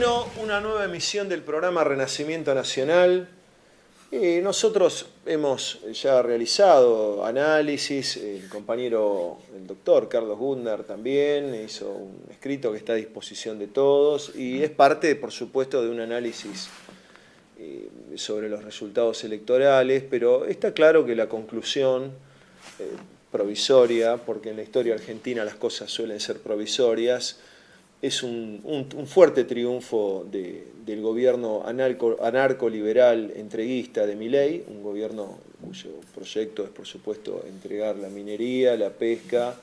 Bueno, una nueva emisión del programa Renacimiento Nacional. Nosotros hemos ya realizado análisis, el compañero, el doctor Carlos Gundner también hizo un escrito que está a disposición de todos y es parte, por supuesto, de un análisis sobre los resultados electorales, pero está claro que la conclusión provisoria, porque en la historia argentina las cosas suelen ser provisorias, es un fuerte triunfo del gobierno anarco-liberal entreguista de Milei, un gobierno cuyo proyecto es, por supuesto, entregar la minería, la pesca,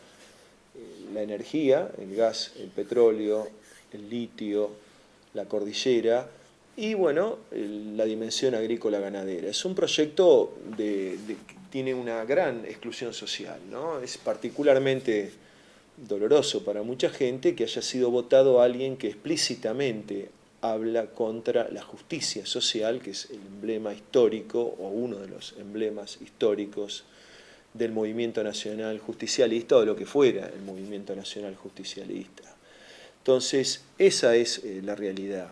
la energía, el gas, el petróleo, el litio, la cordillera y, bueno, la dimensión agrícola-ganadera. Es un proyecto que tiene una gran exclusión social, ¿no? Es particularmente doloroso para mucha gente que haya sido votado alguien que explícitamente habla contra la justicia social, que es el emblema histórico o uno de los emblemas históricos del movimiento nacional justicialista o de lo que fuera el movimiento nacional justicialista. Entonces, esa es la realidad.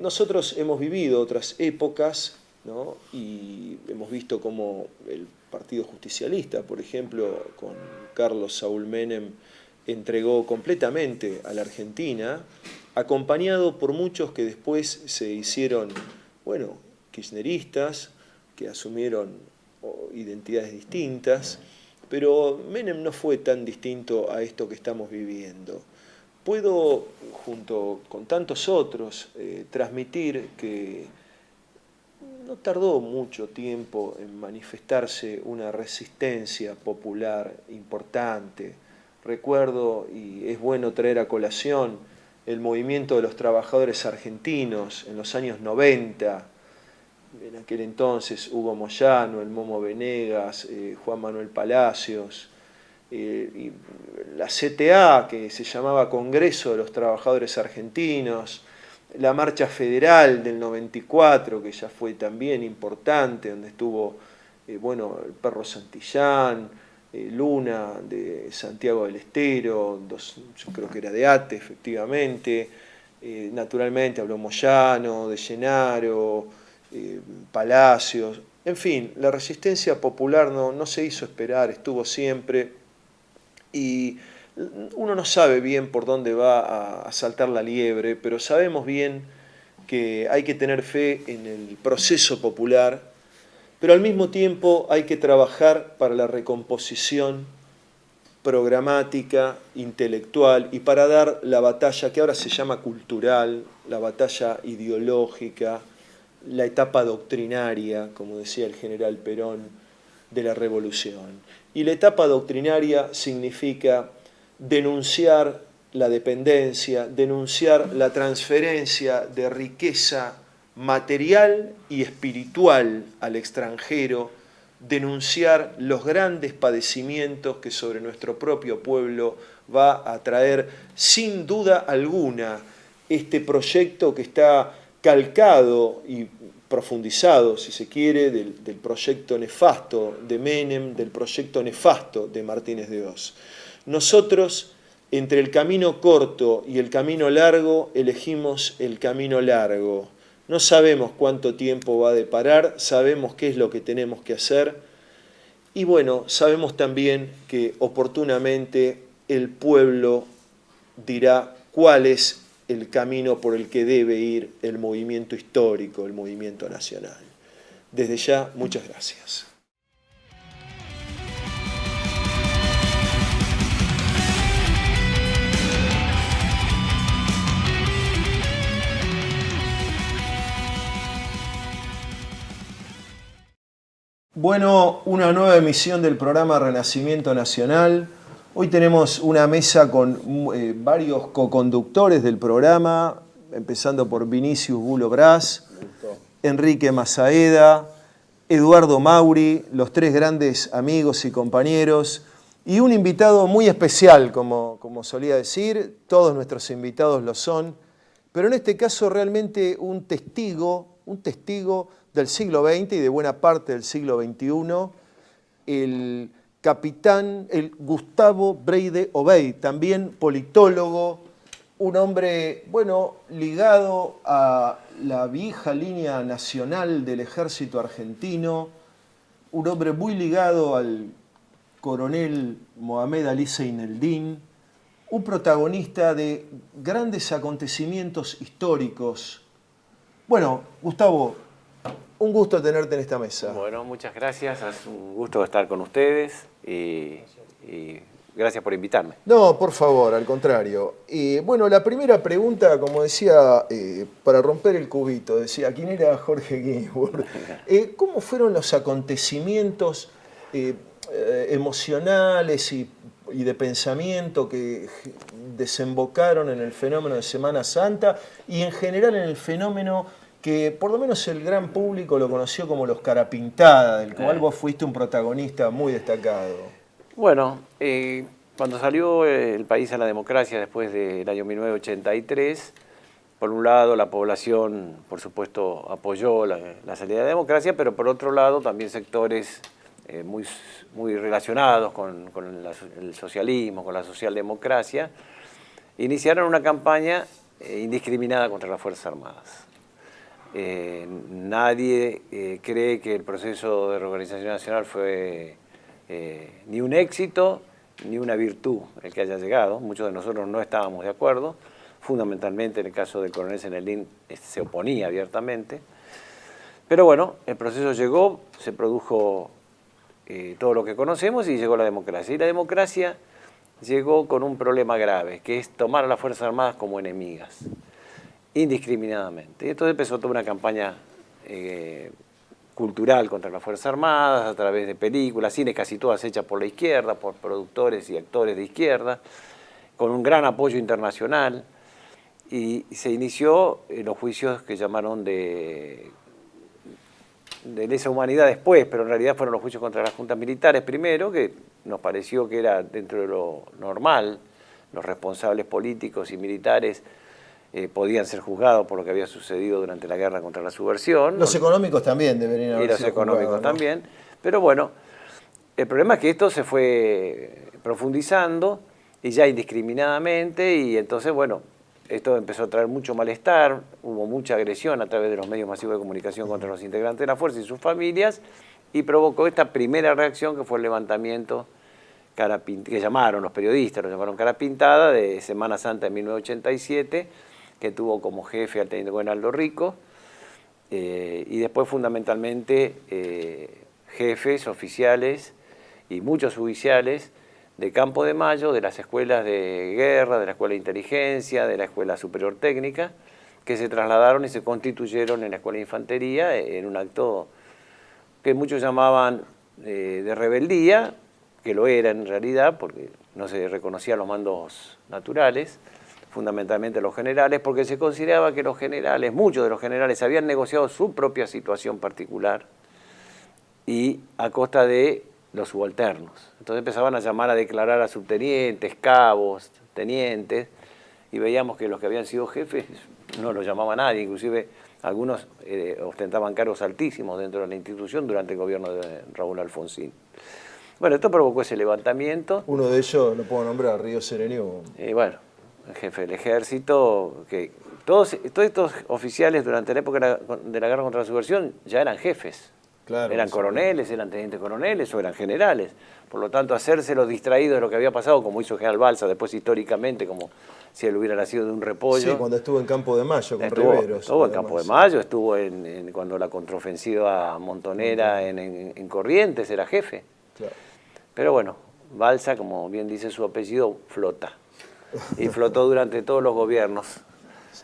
Nosotros hemos vivido otras épocas, ¿no? Y hemos visto cómo el Partido Justicialista, por ejemplo, con Carlos Saúl Menem, entregó completamente a la Argentina, acompañado por muchos que después se hicieron, bueno, kirchneristas, que asumieron identidades distintas, pero Menem no fue tan distinto a esto que estamos viviendo. Puedo, junto con tantos otros, transmitir que no tardó mucho tiempo en manifestarse una resistencia popular importante. Recuerdo, y es bueno traer a colación, el movimiento de los trabajadores argentinos en los años 90, en aquel entonces Hugo Moyano, el Momo Venegas, Juan Manuel Palacios, y la CTA, que se llamaba Congreso de los Trabajadores Argentinos, la Marcha Federal del 94, que ya fue también importante, donde estuvo bueno, el Perro Santillán, Luna de Santiago del Estero, yo creo que era de ATE, efectivamente, naturalmente habló Moyano, de Llenaro, Palacios, en fin, la resistencia popular no se hizo esperar, estuvo siempre, y uno no sabe bien por dónde va a saltar la liebre, pero sabemos bien que hay que tener fe en el proceso popular, pero al mismo tiempo hay que trabajar para la recomposición programática, intelectual y para dar la batalla que ahora se llama cultural, la batalla ideológica, la etapa doctrinaria, como decía el general Perón, de la revolución. Y la etapa doctrinaria significa denunciar la dependencia, denunciar la transferencia de riqueza material y espiritual al extranjero, denunciar los grandes padecimientos que sobre nuestro propio pueblo va a traer sin duda alguna este proyecto que está calcado y profundizado, si se quiere, del proyecto nefasto de Menem, del proyecto nefasto de Martínez de Oz. Nosotros, entre el camino corto y el camino largo, elegimos el camino largo. No sabemos cuánto tiempo va a deparar, sabemos qué es lo que tenemos que hacer y bueno, sabemos también que oportunamente el pueblo dirá cuál es el camino por el que debe ir el movimiento histórico, el movimiento nacional. Desde ya, muchas gracias. Bueno, una nueva emisión del programa Renacimiento Nacional. Hoy tenemos una mesa con varios coconductores del programa, empezando por Vinicius Bulo Brás, Enrique Mazaeda, Eduardo Mauri, los tres grandes amigos y compañeros, y un invitado muy especial, como solía decir, todos nuestros invitados lo son, pero en este caso realmente un testigo del siglo XX y de buena parte del siglo XXI, el capitán Gustavo Breide Obeid, también politólogo, un hombre, bueno, ligado a la vieja línea nacional del ejército argentino, un hombre muy ligado al coronel Mohamed Ali Zeineldin, un protagonista de grandes acontecimientos históricos. Bueno, Gustavo, un gusto tenerte en esta mesa. Bueno, muchas gracias, es un gusto estar con ustedes y gracias por invitarme. No, por favor, al contrario. Bueno, la primera pregunta, como decía, para romper el cubito, decía, ¿quién era Jorge Ginsburg? ¿Cómo fueron los acontecimientos emocionales y de pensamiento que desembocaron en el fenómeno de Semana Santa y en general en el fenómeno que por lo menos el gran público lo conoció como los Carapintada, del cual vos fuiste un protagonista muy destacado? Bueno, cuando salió el país a la democracia después del año 1983, por un lado la población, por supuesto, apoyó la salida de la democracia, pero por otro lado también sectores muy relacionados con el socialismo, con la socialdemocracia, iniciaron una campaña indiscriminada contra las Fuerzas Armadas. Nadie cree que el proceso de reorganización nacional fue ni un éxito ni una virtud el que haya llegado. Muchos de nosotros no estábamos de acuerdo, fundamentalmente en el caso del coronel Zeineldin se oponía abiertamente, pero bueno, el proceso llegó, se produjo todo lo que conocemos y llegó la democracia. Y la democracia llegó con un problema grave, que es tomar a las Fuerzas Armadas como enemigas, indiscriminadamente. Y entonces empezó toda una campaña cultural contra las Fuerzas Armadas, a través de películas, cines casi todas hechas por la izquierda, por productores y actores de izquierda, con un gran apoyo internacional, y se inició los juicios que llamaron de lesa humanidad después, pero en realidad fueron los juicios contra las juntas militares primero, que nos pareció que era dentro de lo normal, los responsables políticos y militares podían ser juzgados por lo que había sucedido durante la guerra contra la subversión. Los económicos también deberían haber sido Y los económicos juzgados, ¿no? también. Pero bueno, el problema es que esto se fue profundizando y ya indiscriminadamente, y entonces, bueno, esto empezó a traer mucho malestar, hubo mucha agresión a través de los medios masivos de comunicación contra los integrantes de la fuerza y sus familias, y provocó esta primera reacción que fue el levantamiento que llamaron los periodistas, lo llamaron Cara Pintada, de Semana Santa de 1987, que tuvo como jefe al teniente coronel Aldo Rico, y después fundamentalmente jefes, oficiales y muchos oficiales de Campo de Mayo, de las escuelas de guerra, de la Escuela de Inteligencia, de la Escuela Superior Técnica, que se trasladaron y se constituyeron en la Escuela de Infantería en un acto que muchos llamaban de rebeldía, que lo era en realidad, porque no se reconocían los mandos naturales, fundamentalmente los generales, porque se consideraba que los generales, muchos de los generales, habían negociado su propia situación particular y a costa de los subalternos. Entonces empezaban a llamar a declarar a subtenientes, cabos, tenientes, y veíamos que los que habían sido jefes no los llamaba nadie, inclusive algunos ostentaban cargos altísimos dentro de la institución durante el gobierno de Raúl Alfonsín. Bueno, esto provocó ese levantamiento. Uno de ellos, lo puedo nombrar, Río Sereniú. Bueno, el jefe del ejército, que todos estos oficiales durante la época de la guerra contra la subversión ya eran jefes. Claro, eran coroneles, eran tenientes coroneles o eran generales. Por lo tanto, hacerse los distraídos de lo que había pasado, como hizo General Balsa después históricamente, como si él hubiera nacido de un repollo. Sí, cuando estuvo en Campo de Mayo con Riveros. Estuvo en Campo de Mayo, estuvo cuando la contraofensiva montonera en Corrientes era jefe. Claro. Pero bueno, Balsa, como bien dice su apellido, flota. Y flotó durante todos los gobiernos.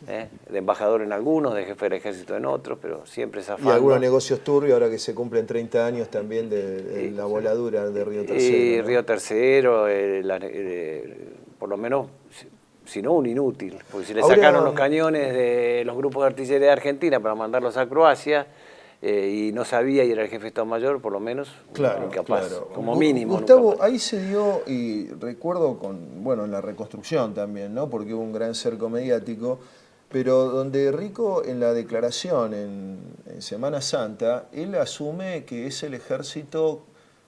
De embajador en algunos, de jefe del ejército en otros, pero siempre zafando. Y algunos negocios turbios ahora que se cumplen 30 años también de la voladura de Río Tercero. Y ¿no? Río Tercero, por lo menos, si no un inútil, porque si le sacaron los cañones de los grupos de artillería de Argentina para mandarlos a Croacia, y no sabía y era el jefe de Estado Mayor, por lo menos, incapaz, como mínimo. Gustavo, ahí se dio, y recuerdo en la reconstrucción también, ¿no? Porque hubo un gran cerco mediático, pero donde Rico en la declaración en Semana Santa, él asume que es el ejército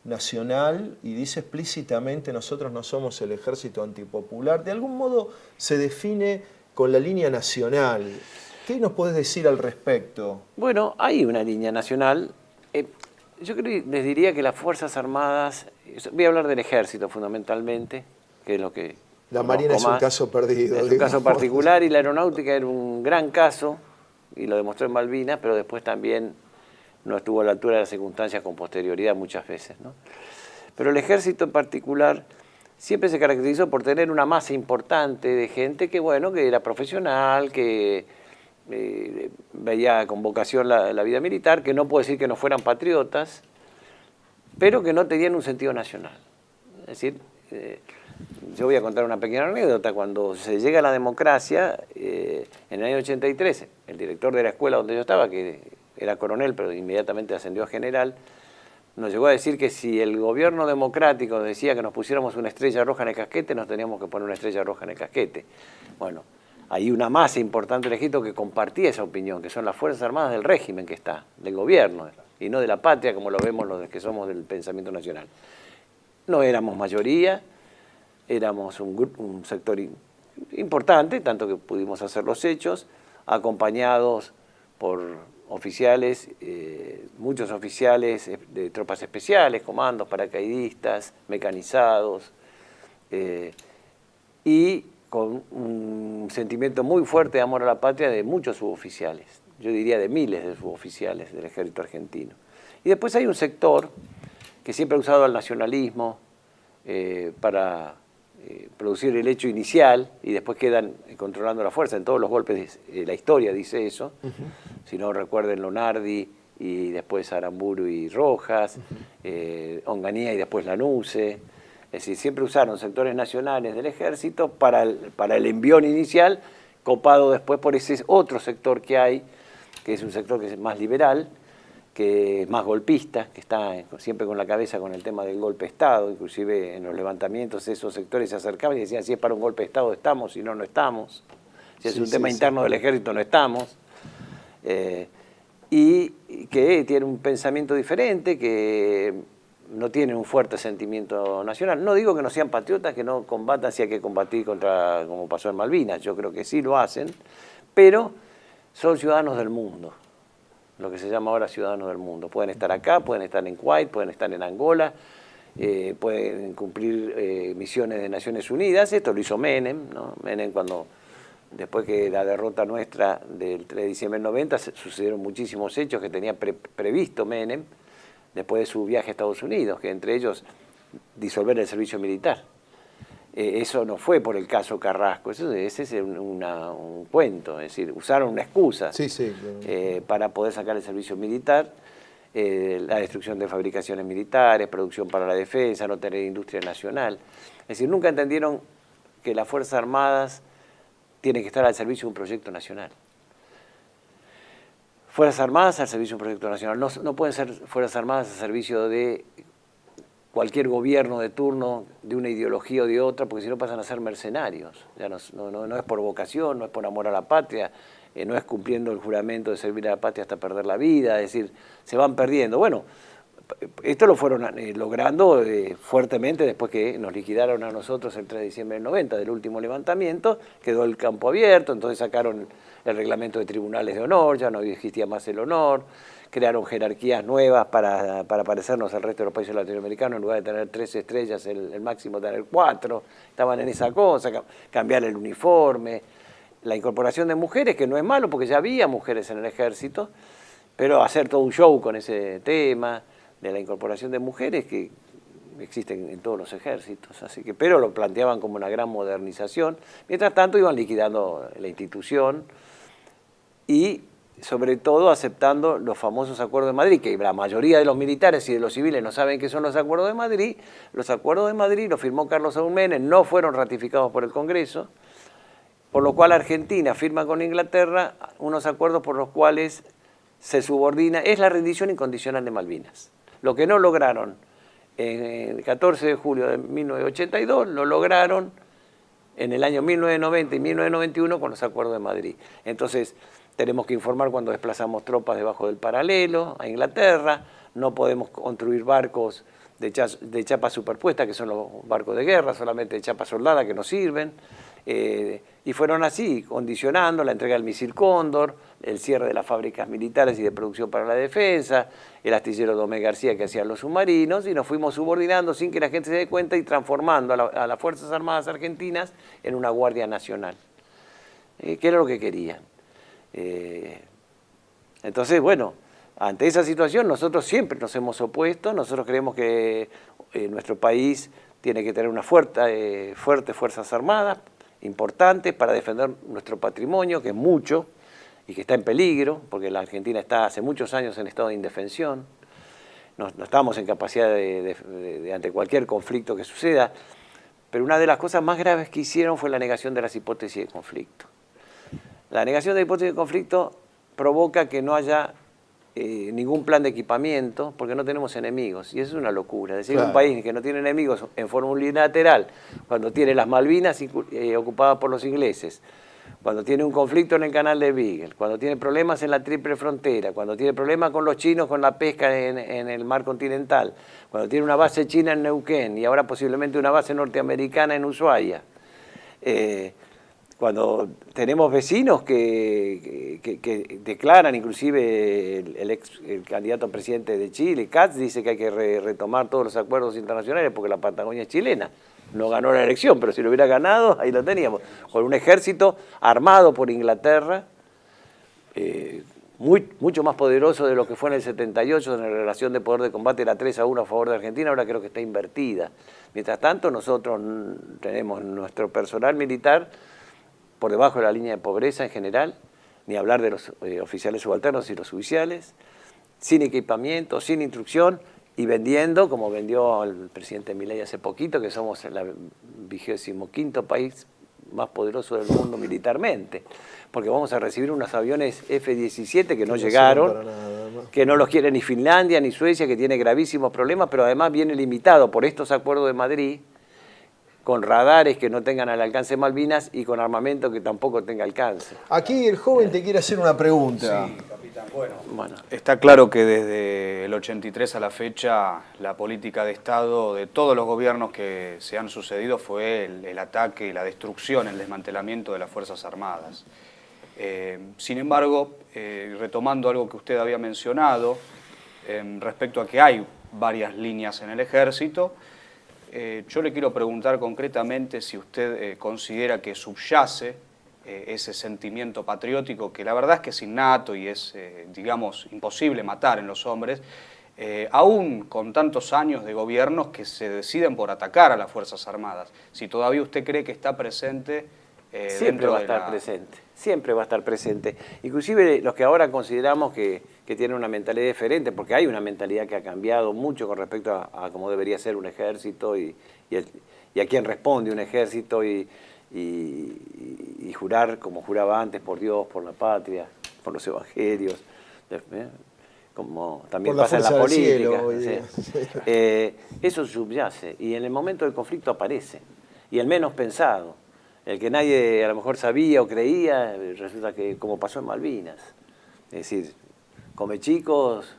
nacional y dice explícitamente nosotros no somos el ejército antipopular. De algún modo se define con la línea nacional. ¿Qué nos podés decir al respecto? Bueno, hay una línea nacional. Yo creo, les diría que las Fuerzas Armadas, voy a hablar del Ejército fundamentalmente, que es lo que La Marina es un caso perdido. Es un caso particular, y la Aeronáutica era un gran caso, y lo demostró en Malvinas, pero después también no estuvo a la altura de las circunstancias con posterioridad muchas veces, ¿no? Pero el Ejército en particular siempre se caracterizó por tener una masa importante de gente que, bueno, que era profesional, que veía con vocación la vida militar, que no puedo decir que no fueran patriotas, pero que no tenían un sentido nacional. Es decir, yo voy a contar una pequeña anécdota. Cuando se llega a la democracia, en el año 83, el director de la escuela donde yo estaba, que era coronel, pero inmediatamente ascendió a general, nos llegó a decir que si el gobierno democrático decía que nos pusiéramos una estrella roja en el casquete, nos teníamos que poner una estrella roja en el casquete. Bueno, hay una masa importante del ejército que compartía esa opinión, que son las Fuerzas Armadas del régimen que está, del gobierno, y no de la patria como lo vemos los que somos del pensamiento nacional. No éramos mayoría, éramos un sector importante, tanto que pudimos hacer los hechos, acompañados por oficiales, muchos oficiales de tropas especiales, comandos, paracaidistas, mecanizados, y con un sentimiento muy fuerte de amor a la patria de muchos suboficiales, yo diría de miles de suboficiales del ejército argentino. Y después hay un sector que siempre ha usado el nacionalismo para producir el hecho inicial, y después quedan controlando la fuerza. En todos los golpes la historia dice eso. Si no recuerden Lonardi y después Aramburu y Rojas, Onganía y después Lanuse. Es decir, siempre usaron sectores nacionales del ejército para el envión inicial, copado después por ese otro sector que hay, que es un sector que es más liberal, que es más golpista, que está siempre con la cabeza con el tema del golpe de Estado. Inclusive en los levantamientos esos sectores se acercaban y decían: si es para un golpe de Estado estamos, si no, no estamos. Si es un tema interno del ejército, no estamos. Y que tiene un pensamiento diferente, que no tienen un fuerte sentimiento nacional. No digo que no sean patriotas, que no combatan si hay que combatir contra, como pasó en Malvinas. Yo creo que sí lo hacen, pero son ciudadanos del mundo, lo que se llama ahora ciudadanos del mundo. Pueden estar acá, pueden estar en Kuwait, pueden estar en Angola, pueden cumplir misiones de Naciones Unidas. Esto lo hizo Menem, ¿no? Menem, después que la derrota nuestra del 3 de diciembre del 90, sucedieron muchísimos hechos que tenía previsto Menem después de su viaje a Estados Unidos, que entre ellos disolver el servicio militar. Eso no fue por el caso Carrasco, ese es un cuento, es decir, usaron una excusa para poder sacar el servicio militar, la destrucción de fabricaciones militares, producción para la defensa, no tener industria nacional. Es decir, nunca entendieron que las Fuerzas Armadas tienen que estar al servicio de un proyecto nacional. Fuerzas Armadas al servicio de un proyecto nacional. No pueden ser Fuerzas Armadas al servicio de cualquier gobierno de turno, de una ideología o de otra, porque si no pasan a ser mercenarios. Ya no es por vocación, no es por amor a la patria, no es cumpliendo el juramento de servir a la patria hasta perder la vida, es decir, se van perdiendo. Bueno, esto lo fueron logrando fuertemente después que nos liquidaron a nosotros el 3 de diciembre del 90, del último levantamiento, quedó el campo abierto, entonces sacaron el reglamento de tribunales de honor, ya no existía más el honor, crearon jerarquías nuevas para parecernos al resto de los países latinoamericanos. En lugar de tener 3 estrellas, el máximo tener 4, estaban en esa cosa, cambiar el uniforme, la incorporación de mujeres, que no es malo porque ya había mujeres en el ejército, pero hacer todo un show con ese tema de la incorporación de mujeres que existen en todos los ejércitos, pero lo planteaban como una gran modernización. Mientras tanto iban liquidando la institución y sobre todo aceptando los famosos acuerdos de Madrid, que la mayoría de los militares y de los civiles no saben qué son los acuerdos de Madrid. Los acuerdos de Madrid los firmó Carlos Saúl Menem, no fueron ratificados por el Congreso, por lo cual Argentina firma con Inglaterra unos acuerdos por los cuales se subordina, es la rendición incondicional de Malvinas. Lo que no lograron el 14 de julio de 1982, lo lograron en el año 1990 y 1991 con los acuerdos de Madrid. Entonces, tenemos que informar cuando desplazamos tropas debajo del paralelo a Inglaterra, no podemos construir barcos de chapa superpuesta, que son los barcos de guerra, solamente de chapa soldada que no sirven. Y fueron así, condicionando la entrega del misil Cóndor, el cierre de las fábricas militares y de producción para la defensa, el astillero Domé García que hacían los submarinos, y nos fuimos subordinando sin que la gente se dé cuenta y transformando a las Fuerzas Armadas Argentinas en una Guardia Nacional, que era lo que querían. Entonces, bueno, ante esa situación nosotros siempre nos hemos opuesto. Nosotros creemos que nuestro país tiene que tener una fuerte Fuerzas Armadas, importantes para defender nuestro patrimonio, que es mucho y que está en peligro, porque la Argentina está hace muchos años en estado de indefensión. No estamos en capacidad ante cualquier conflicto que suceda, pero una de las cosas más graves que hicieron fue la negación de las hipótesis de conflicto. La negación de hipótesis de conflicto provoca que no haya ningún plan de equipamiento, porque no tenemos enemigos, y eso es una locura. Es decir, claro, un país que no tiene enemigos en forma unilateral, cuando tiene las Malvinas ocupadas por los ingleses, cuando tiene un conflicto en el canal de Beagle, cuando tiene problemas en la triple frontera, cuando tiene problemas con los chinos con la pesca en el mar continental, cuando tiene una base china en Neuquén y ahora posiblemente una base norteamericana en Ushuaia, cuando tenemos vecinos que declaran, inclusive el candidato a presidente de Chile, Katz, dice que hay que retomar todos los acuerdos internacionales porque la Patagonia es chilena. No ganó la elección, pero si lo hubiera ganado, ahí lo teníamos. Con un ejército armado por Inglaterra, mucho más poderoso de lo que fue en el 78, en la relación de poder de combate era 3-1 a favor de Argentina, ahora creo que está invertida. Mientras tanto, nosotros tenemos nuestro personal militar por debajo de la línea de pobreza en general, ni hablar de los oficiales subalternos y los oficiales, sin equipamiento, sin instrucción, y vendiendo, como vendió el presidente Milei hace poquito, que somos el 25º país más poderoso del mundo militarmente, porque vamos a recibir unos aviones F-17 que no llegaron, que no los quiere ni Finlandia ni Suecia, que tiene gravísimos problemas, pero además viene limitado por estos acuerdos de Madrid, con radares que no tengan al alcance Malvinas y con armamento que tampoco tenga alcance. Aquí el joven te quiere hacer una pregunta. Sí, capitán. Bueno, está claro que desde el 83 a la fecha la política de Estado de todos los gobiernos que se han sucedido fue el ataque y la destrucción, el desmantelamiento de las Fuerzas Armadas. Sin embargo, retomando algo que usted había mencionado, respecto a que hay varias líneas en el Ejército, yo le quiero preguntar concretamente si usted considera que subyace ese sentimiento patriótico, que la verdad es que es innato y es, digamos, imposible matar en los hombres, aún con tantos años de gobiernos que se deciden por atacar a las Fuerzas Armadas. Si todavía usted cree que está presente siempre va a estar presente, siempre va a estar presente. Inclusive los que ahora consideramos que tienen una mentalidad diferente, porque hay una mentalidad que ha cambiado mucho con respecto a cómo debería ser un ejército y a quién responde un ejército y jurar como juraba antes por Dios, por la patria, por los evangelios, como también pasa en la política. Eso subyace y en el momento del conflicto aparece, y el menos pensado. El que nadie a lo mejor sabía o creía, resulta que como pasó en Malvinas. Es decir, Comechicos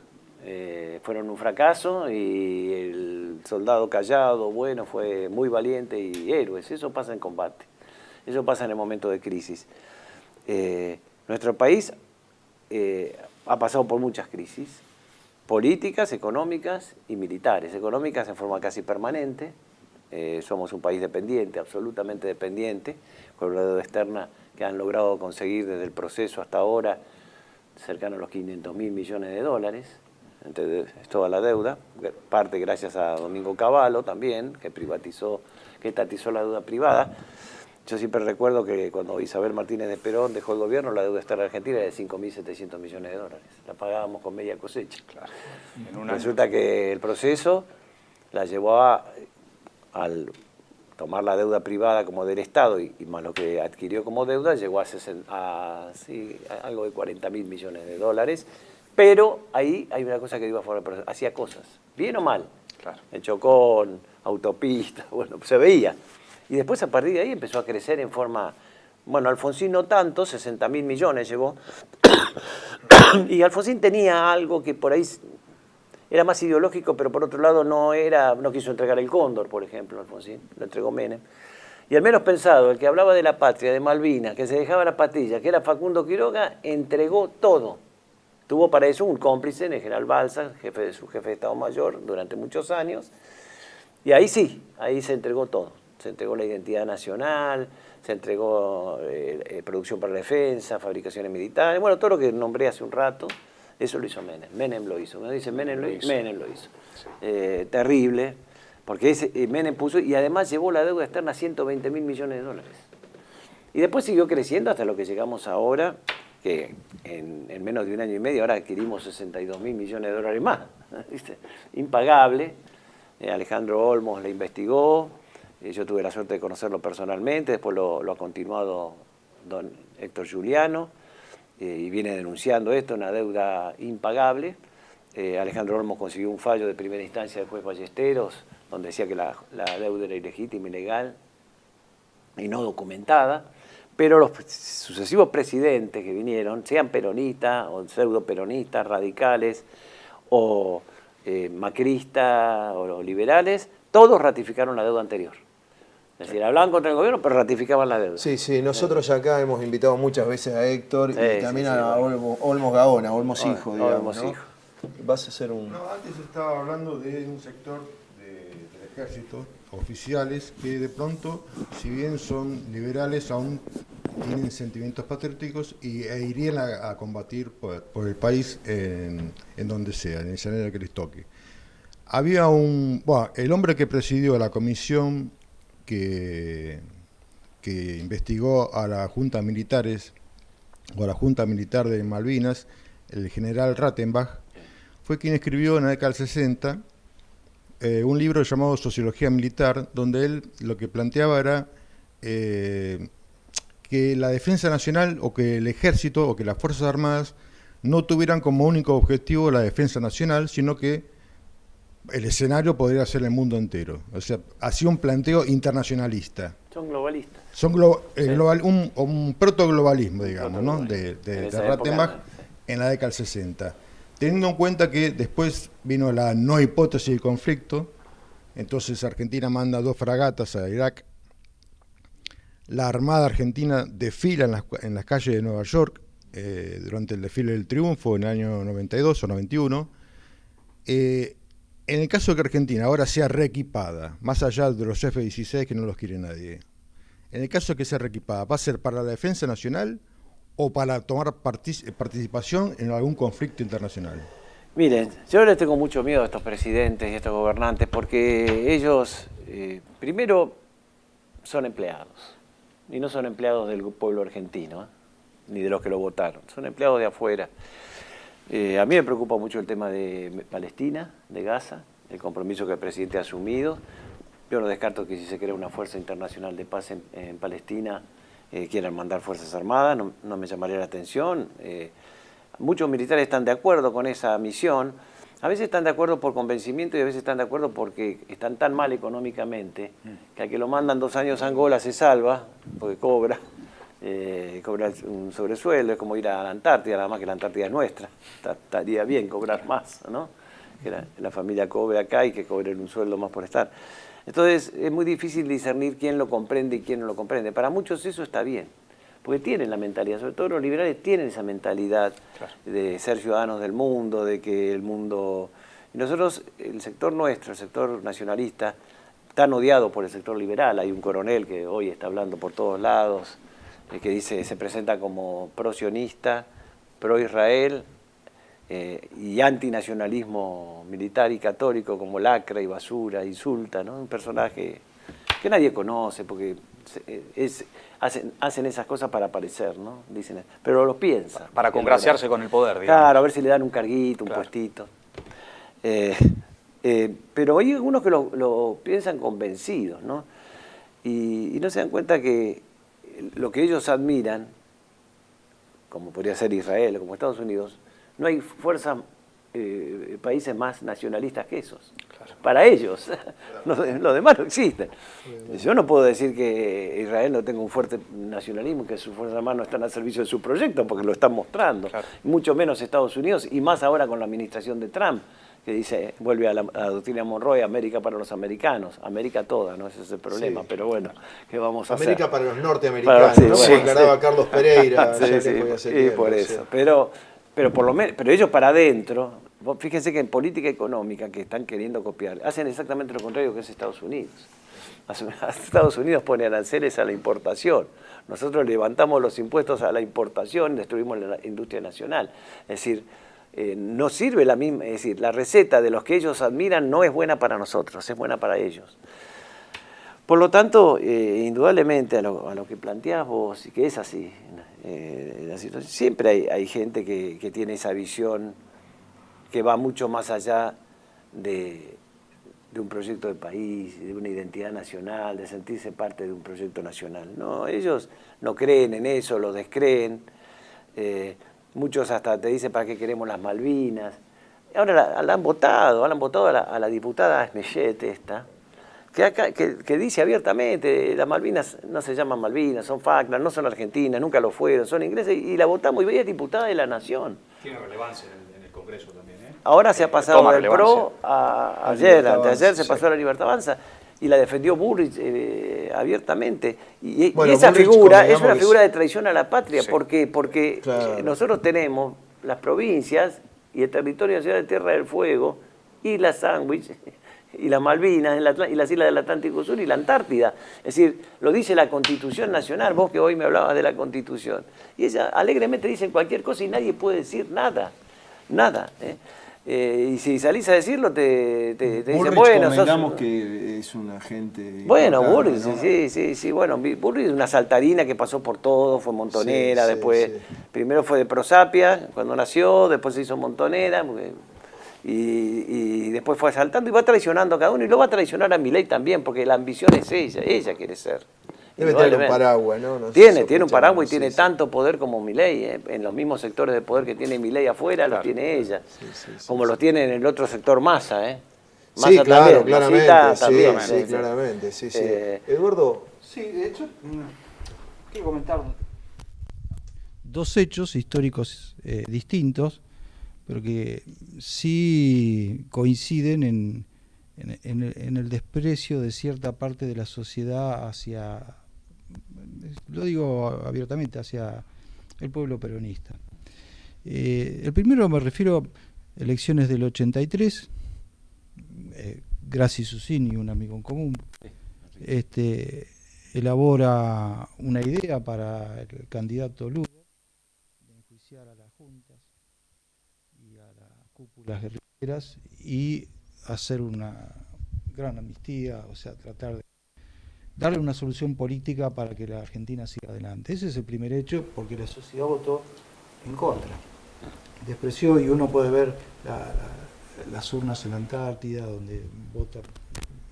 fueron un fracaso y el soldado Callado, bueno, fue muy valiente y héroes. Eso pasa en combate, eso pasa en el momento de crisis. Nuestro país ha pasado por muchas crisis, políticas, económicas y militares. Económicas en forma casi permanente. Somos un país dependiente, absolutamente dependiente, con una deuda externa que han logrado conseguir desde el proceso hasta ahora cercano a los 500.000 millones de dólares. Entonces, es toda la deuda, parte gracias a Domingo Cavallo también, que estatizó la deuda privada. Yo siempre recuerdo que cuando Isabel Martínez de Perón dejó el gobierno, la deuda externa argentina era de 5.700 millones de dólares. La pagábamos con media cosecha. Claro. Resulta que el proceso la llevó al tomar la deuda privada como del Estado y más lo que adquirió como deuda, llegó a algo de 40.000 millones de dólares, pero ahí hay una cosa que digo a favor, pero hacía cosas, bien o mal, claro. El Chocón, autopistas, bueno, se veía. Y después a partir de ahí empezó a crecer en forma, bueno, Alfonsín no tanto, 60.000 millones llevó, y Alfonsín tenía algo que por ahí era más ideológico, pero por otro lado no quiso entregar el Cóndor, por ejemplo, Alfonsín, lo entregó Menem. Y el menos pensado, el que hablaba de la patria, de Malvinas, que se dejaba la patilla, que era Facundo Quiroga, entregó todo. Tuvo para eso un cómplice en el general Balsa, su jefe de Estado Mayor durante muchos años. Y ahí sí, ahí se entregó todo. Se entregó la identidad nacional, se entregó producción para la defensa, fabricaciones militares, bueno, todo lo que nombré hace un rato, eso lo hizo Menem. Menem lo hizo. Cuando dice Menem lo hizo. Menem lo hizo. Sí. Terrible, porque Menem puso, y además llevó la deuda externa a 120 mil millones de dólares. Y después siguió creciendo hasta lo que llegamos ahora, que en menos de un año y medio ahora adquirimos 62 mil millones de dólares más. ¿Viste? Impagable. Alejandro Olmos la investigó. Yo tuve la suerte de conocerlo personalmente, después lo ha continuado don Héctor Giuliano, y viene denunciando esto, una deuda impagable. Alejandro Olmos consiguió un fallo de primera instancia del juez Ballesteros, donde decía que la deuda era ilegítima, ilegal y no documentada, pero los sucesivos presidentes que vinieron, sean peronistas o pseudo-peronistas, radicales o macristas o liberales, todos ratificaron la deuda anterior. Es decir, hablaban contra el gobierno, pero ratificaban la deuda. Sí, sí, nosotros acá hemos invitado muchas veces a Héctor y también a Olmos Gaona, Olmos hijo, digamos, ¿no? Hijo. Vas a hacer un... No, antes estaba hablando de un sector del ejército, oficiales, que de pronto, si bien son liberales, aún tienen sentimientos patrióticos e irían a combatir por el país en donde sea, en el escenario que les toque. Había el hombre que presidió la comisión que investigó a la Junta Militares o a la Junta Militar de Malvinas, el general Rattenbach, fue quien escribió en la década del 60 un libro llamado Sociología Militar, donde él lo que planteaba era que la defensa nacional o que el ejército o que las Fuerzas Armadas no tuvieran como único objetivo la defensa nacional, sino que el escenario podría ser el mundo entero. O sea, hacía un planteo internacionalista. Son globalistas. Son un protoglobalismo, digamos, ¿no? de Rattenbach en la década del 60. Teniendo en cuenta que después vino la no hipótesis de conflicto, entonces Argentina manda 2 fragatas a Irak, la Armada Argentina desfila en las calles de Nueva York durante el desfile del Triunfo en el año 92 o 91. En el caso de que Argentina ahora sea reequipada, más allá de los F-16 que no los quiere nadie, en el caso de que sea reequipada, ¿va a ser para la defensa nacional o para tomar participación en algún conflicto internacional? Miren, yo les tengo mucho miedo a estos presidentes y a estos gobernantes porque ellos, primero, son empleados. Y no son empleados del pueblo argentino, ni de los que lo votaron. Son empleados de afuera. A mí me preocupa mucho el tema de Palestina, de Gaza, el compromiso que el presidente ha asumido. Yo no descarto que si se crea una fuerza internacional de paz en Palestina, quieran mandar fuerzas armadas, no me llamaría la atención. Muchos militares están de acuerdo con esa misión. A veces están de acuerdo por convencimiento y a veces están de acuerdo porque están tan mal económicamente que al que lo mandan 2 años a Angola se salva, porque cobra un sobresueldo, es como ir a la Antártida, nada más que la Antártida es nuestra. Estaría bien cobrar más, ¿no? Que la familia cobre acá y que cobren un sueldo más por estar. Entonces es muy difícil discernir quién lo comprende y quién no lo comprende. Para muchos eso está bien, porque tienen la mentalidad, sobre todo los liberales tienen esa mentalidad de ser ciudadanos del mundo, de que el mundo... Y nosotros, el sector nuestro, el sector nacionalista, tan odiado por el sector liberal. Hay un coronel que hoy está hablando por todos lados, que dice, se presenta como pro-sionista, pro-Israel y antinacionalismo militar y católico, como lacra y basura, insulta, ¿no? Un personaje que nadie conoce, porque hacen esas cosas para aparecer, ¿no? Dicen, pero lo piensan. Para congraciarse con el poder, digamos. Claro, a ver si le dan un carguito, un puestito. Pero hay algunos que lo piensan convencidos, ¿no? Y no se dan cuenta que lo que ellos admiran, como podría ser Israel o como Estados Unidos, no hay fuerzas, países más nacionalistas que esos. Claro. Para ellos. Los demás no existen. Yo no puedo decir que Israel no tenga un fuerte nacionalismo, que sus fuerzas armadas no están al servicio de su proyecto, porque lo están mostrando. Claro. Mucho menos Estados Unidos, y más ahora con la administración de Trump, que dice, vuelve a la doctrina Monroe, América para los americanos, América toda, ¿no? Ese es el problema, Sí. pero bueno, ¿qué vamos a América hacer? para los norteamericanos, Sí, ¿no? bueno, Como aclaraba sí. Carlos Pereira, Sí, ya sí, lejos de hace y tiempo, por sí. eso. Pero por lo menos, pero ellos para adentro, fíjense que en política económica que están queriendo copiar, hacen exactamente lo contrario que es Estados Unidos. Estados Unidos pone aranceles a la importación. Nosotros levantamos los impuestos a la importación y destruimos la industria nacional. Es decir, no sirve la misma, es decir, la receta de los que ellos admiran no es buena para nosotros, es buena para ellos. Por lo tanto, indudablemente a lo que planteás vos, y que es así, la situación, siempre hay gente que tiene esa visión que va mucho más allá de un proyecto de país, de una identidad nacional, de sentirse parte de un proyecto nacional. No, ellos no creen en eso, lo descreen. Muchos hasta te dicen para qué queremos las Malvinas. Ahora la han votado a la diputada Esmellete esta, que dice abiertamente, las Malvinas no se llaman Malvinas, son Falkland, no son argentinas, nunca lo fueron, son ingleses, y la votamos y ella es diputada de la Nación. Tiene relevancia en el Congreso también, ¿eh? Ahora se ha pasado Toma del PRO ayer, Libertad anteayer Avanza, se pasó sí. a la Libertad Avanza y la defendió Bullrich abiertamente. Y Bueno, esa Bullrich, figura es convengamos una que figura de traición a la patria, Sí. porque Claro. nosotros tenemos las provincias y el territorio nacional de Tierra del Fuego y la Sandwich y las Malvinas y las islas del Atlántico Sur y la Antártida. Es decir, lo dice la Constitución Nacional, vos que hoy me hablabas de la Constitución. Y ella alegremente dice cualquier cosa y nadie puede decir nada, nada. Y si salís a decirlo, te dicen, Bullrich, bueno, convengamos que es un agente bueno, importante, Bullrich, ¿no? sí, bueno, Bullrich es una saltarina que pasó por todo, fue montonera, Sí, sí, después, sí. primero fue de Prosapia, cuando nació, después se hizo montonera, y después fue asaltando y va traicionando a cada uno, y lo va a traicionar a Milei también, porque la ambición es ella quiere ser. Debe tener un Indudablemente. paraguas, ¿no? No Tiene un sospechamos, paraguas y sí, tiene sí. tanto poder como Milei, en los mismos sectores de poder que tiene Milei afuera, Claro. los tiene ella, Sí, sí, como sí. los tiene en el otro sector Massa, Sí, Massa claro, también, claramente, Massita sí, también, sí, claramente, sí, sí. Eh, Eduardo, Sí, de hecho, quiero comentar. Dos hechos históricos distintos, pero que sí coinciden en el desprecio de cierta parte de la sociedad hacia, lo digo abiertamente, hacia el pueblo peronista. El primero me refiero a elecciones del 83, Graci Susini, un amigo en común, elabora una idea para el candidato Lugo de enjuiciar a las juntas y a las cúpulas guerrilleras y hacer una gran amnistía, o sea, tratar de darle una solución política para que la Argentina siga adelante. Ese es el primer hecho, porque la sociedad votó en contra. Despreció, y uno puede ver las urnas en la Antártida, donde vota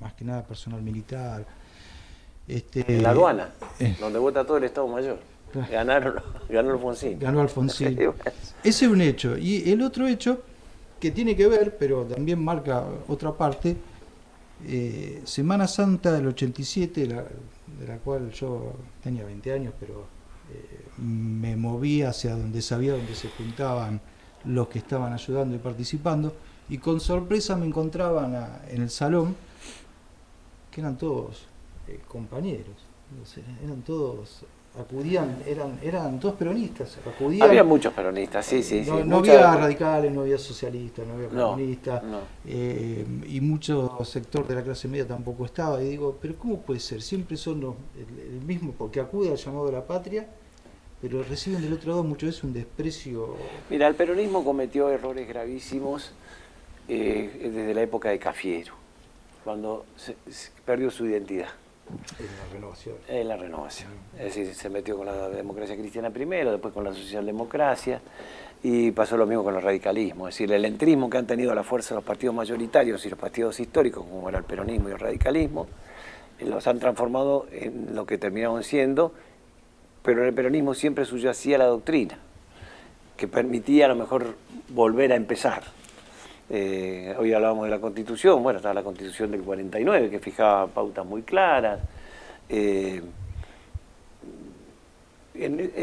más que nada personal militar. En la aduana, donde vota todo el Estado Mayor. Ganó Alfonsín. Ganó Alfonsín. Y bueno, Ese es un hecho. Y el otro hecho, que tiene que ver, pero también marca otra parte, Semana Santa del 87, de la cual yo tenía 20 años, pero me moví hacia donde sabía dónde se juntaban los que estaban ayudando y participando, y con sorpresa me encontraban en el salón, que eran todos compañeros, o sea, eran todos, acudían, eran todos peronistas, acudían. había muchos peronistas, sí. No había radicales, no había socialistas, no había No, comunistas, no. Y mucho sector de la clase media tampoco estaba. Y digo, pero ¿cómo puede ser? Siempre son el mismo, porque acude al llamado de la patria, pero reciben del otro lado muchas veces un desprecio. Mira, el peronismo cometió errores gravísimos desde la época de Cafiero, cuando se perdió su identidad. En la renovación. En la renovación. Es decir, se metió con la democracia cristiana primero, después con la socialdemocracia, y pasó lo mismo con el radicalismo. Es decir, el entrismo que han tenido la fuerza los partidos mayoritarios y los partidos históricos, como era el peronismo y el radicalismo, los han transformado en lo que terminaron siendo, pero en el peronismo siempre subyacía la doctrina, que permitía a lo mejor volver a empezar. Hoy hablábamos de la Constitución, bueno, estaba la Constitución del 49, que fijaba pautas muy claras. En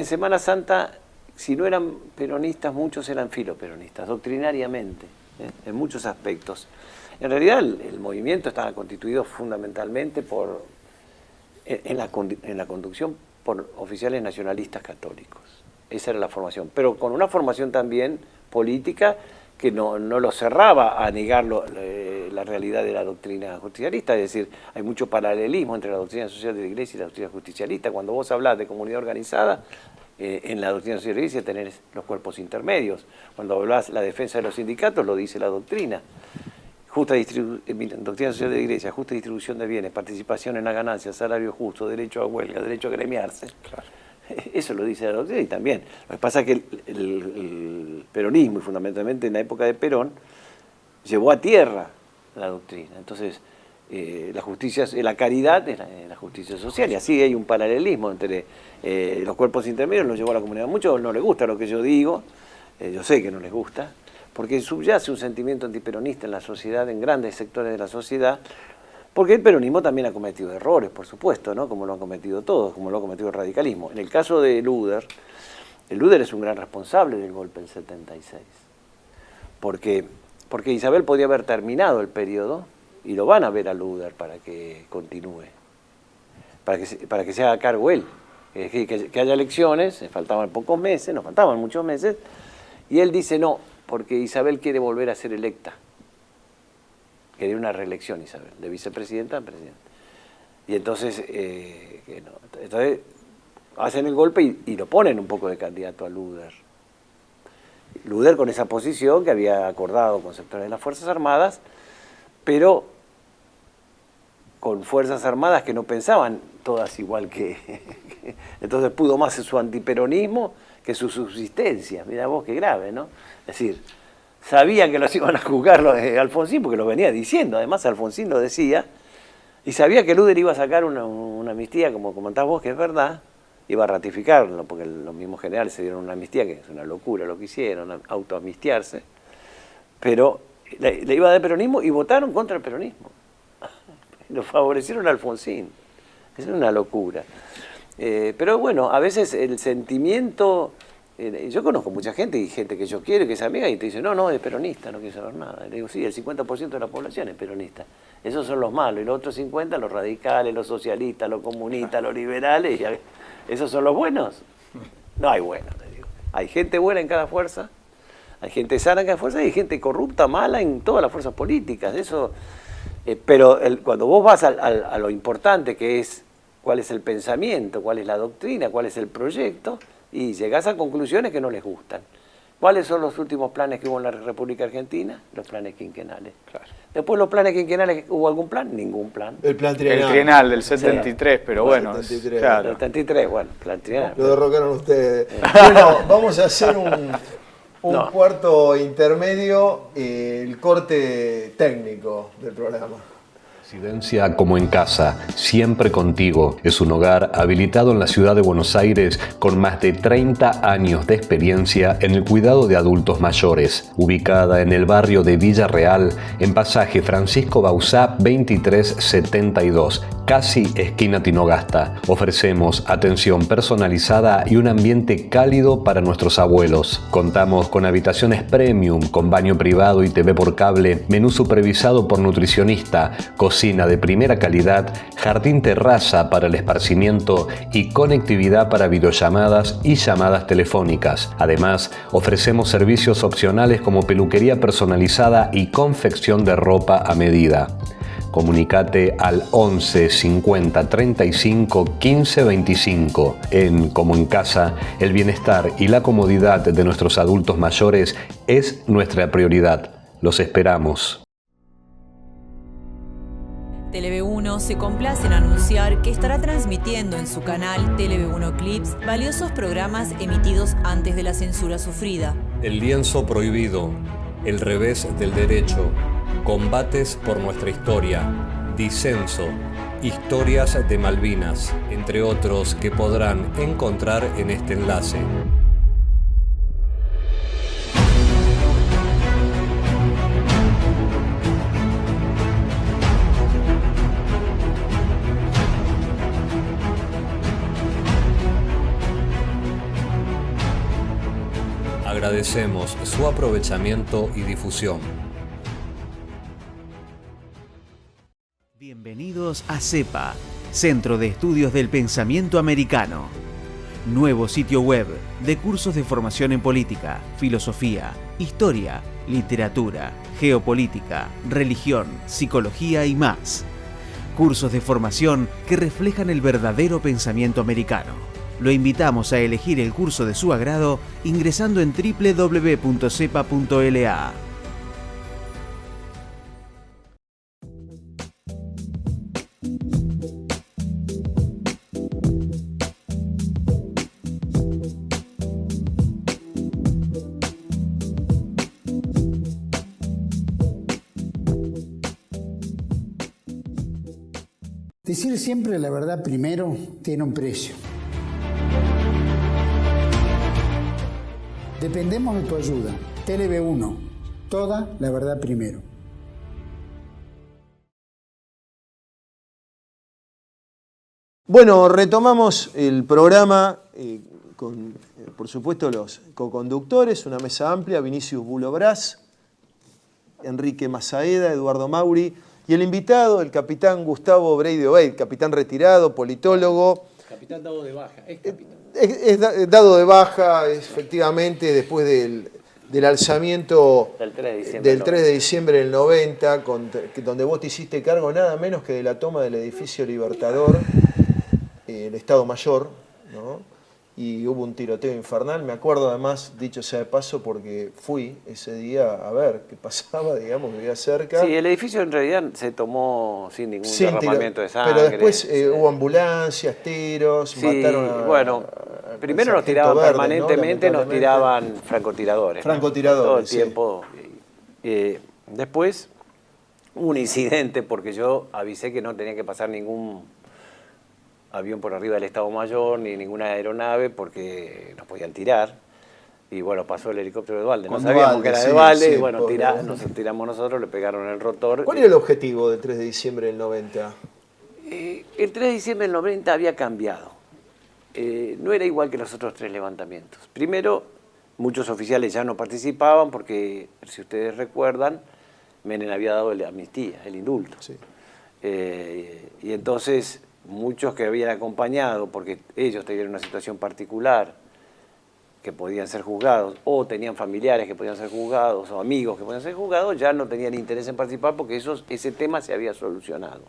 Semana Santa, si no eran peronistas, muchos eran filoperonistas, doctrinariamente. en muchos aspectos. En realidad el movimiento estaba constituido fundamentalmente en la conducción por oficiales nacionalistas católicos. Esa era la formación, pero con una formación también política que no lo cerraba a negar la realidad de la doctrina justicialista. Es decir, hay mucho paralelismo entre la doctrina social de la Iglesia y la doctrina justicialista. Cuando vos hablas de comunidad organizada, en la doctrina social de la Iglesia tenés los cuerpos intermedios. Cuando hablas de la defensa de los sindicatos, lo dice la doctrina. Doctrina social de la Iglesia, justa distribución de bienes, participación en la ganancia, salario justo, derecho a huelga, derecho a gremiarse. Claro. Eso lo dice la doctrina y también. Lo que pasa es que el peronismo, y fundamentalmente en la época de Perón, llevó a tierra la doctrina. Entonces, la justicia, la caridad es la justicia social, y así hay un paralelismo entre los cuerpos intermedios, los llevó a la comunidad. A muchos no les gusta lo que yo digo, yo sé que no les gusta, porque subyace un sentimiento antiperonista en la sociedad, en grandes sectores de la sociedad, porque el peronismo también ha cometido errores, por supuesto, ¿no? Como lo han cometido todos, como lo ha cometido el radicalismo. En el caso de Luder, el Luder es un gran responsable del golpe del 76, porque Isabel podía haber terminado el periodo, y lo van a ver a Luder para que continúe, para que se haga cargo él, que haya elecciones, faltaban pocos meses, nos faltaban muchos meses, y él dice no, porque Isabel quiere volver a ser electa. Quería una reelección Isabel, de vicepresidenta a presidenta. Y entonces, entonces hacen el golpe y lo ponen un poco de candidato a Luder. Luder con esa posición que había acordado con sectores de las Fuerzas Armadas, pero con Fuerzas Armadas que no pensaban todas igual que... Entonces pudo más su antiperonismo que su subsistencia. Mirá vos qué grave, ¿no? Es decir, sabían que los iban a juzgar los de Alfonsín, porque lo venía diciendo, además Alfonsín lo decía, y sabía que Luder iba a sacar una amnistía, como comentás vos, que es verdad, iba a ratificarlo, porque los mismos generales se dieron una amnistía, que es una locura lo que hicieron, autoamnistiarse, pero le iba a dar peronismo y votaron contra el peronismo. Lo favorecieron a Alfonsín. Es una locura. Pero bueno, a veces el sentimiento... yo conozco mucha gente y gente que yo quiero, que es amiga, y te dice, no, es peronista, no quiere saber nada. Le digo, sí, el 50% de la población es peronista. Esos son los malos, y los otros 50%, los radicales, los socialistas, los comunistas, los liberales, y esos son los buenos. No hay buenos, te digo. Hay gente buena en cada fuerza, hay gente sana en cada fuerza, y hay gente corrupta, mala en todas las fuerzas políticas. Eso, pero cuando vos vas a lo importante, que es cuál es el pensamiento, cuál es la doctrina, cuál es el proyecto, y llegás a conclusiones que no les gustan. ¿Cuáles son los últimos planes que hubo en la República Argentina? Los planes quinquenales. Claro. Después los planes quinquenales, ¿hubo algún plan? Ningún plan. El plan trienal. El trienal del 73, pero bueno. 73. Claro. El 73, bueno, plan trienal. Lo derrocaron ustedes. Bueno, vamos a hacer un cuarto intermedio, el corte técnico del programa. Residencia como en casa, siempre contigo. Es un hogar habilitado en la ciudad de Buenos Aires con más de 30 años de experiencia en el cuidado de adultos mayores. Ubicada en el barrio de Villa Real, en pasaje Francisco Bauzá 2372, casi esquina Tinogasta. Ofrecemos atención personalizada y un ambiente cálido para nuestros abuelos. Contamos con habitaciones premium, con baño privado y TV por cable, menú supervisado por nutricionista, cocina de primera calidad, jardín terraza para el esparcimiento y conectividad para videollamadas y llamadas telefónicas. Además, ofrecemos servicios opcionales como peluquería personalizada y confección de ropa a medida. Comunicate al 11 50 35 15 25. En Como en Casa, el bienestar y la comodidad de nuestros adultos mayores es nuestra prioridad. Los esperamos. TLV1 se complace en anunciar que estará transmitiendo en su canal TLV1 Clips valiosos programas emitidos antes de la censura sufrida. El lienzo prohibido, el revés del derecho, combates por nuestra historia, disenso, historias de Malvinas, entre otros que podrán encontrar en este enlace. Agradecemos su aprovechamiento y difusión. Bienvenidos a CEPA, Centro de Estudios del Pensamiento Americano. Nuevo sitio web de cursos de formación en política, filosofía, historia, literatura, geopolítica, religión, psicología y más. Cursos de formación que reflejan el verdadero pensamiento americano. Lo invitamos a elegir el curso de su agrado ingresando en www.cepa.la. Decir siempre la verdad primero tiene un precio. Dependemos de tu ayuda. TLB1, toda la verdad primero. Bueno, retomamos el programa con, por supuesto, los coconductores, una mesa amplia, Vinicius Bulo Brás, Enrique Mazaeda, Eduardo Mauri, y el invitado, el capitán Gustavo Brady Obeid, capitán retirado, politólogo. Capitán dado de baja, es capitán. Es dado de baja, efectivamente, después del alzamiento Del 3 de diciembre del 90, donde vos te hiciste cargo nada menos que de la toma del edificio Libertador, el Estado Mayor, ¿no? Y hubo un tiroteo infernal. Me acuerdo además, dicho sea de paso, porque fui ese día a ver qué pasaba, digamos, vivía cerca. Sí, el edificio en realidad se tomó sin ningún derramamiento de sangre. Pero después hubo ambulancias, tiros, sí, mataron a... Bueno, primero nos tiraban Verde, permanentemente, ¿no? nos tiraban francotiradores. Francotiradores, todo el sí. tiempo. Después, hubo un incidente porque yo avisé que no tenía que pasar ningún avión por arriba del Estado Mayor, ni ninguna aeronave, porque nos podían tirar. Y bueno, pasó el helicóptero de Dualde. No sabíamos que era de Dualde, y bueno, nos tiramos nosotros, le pegaron el rotor. ¿Cuál era el objetivo del 3 de diciembre del 90? El 3 de diciembre del 90 había cambiado. No era igual que los otros 3 levantamientos. Primero, muchos oficiales ya no participaban porque, si ustedes recuerdan, Menem había dado la amnistía, el indulto. Sí. Y entonces muchos que habían acompañado, porque ellos tenían una situación particular, que podían ser juzgados, o tenían familiares que podían ser juzgados, o amigos que podían ser juzgados, ya no tenían interés en participar porque ese tema se había solucionado.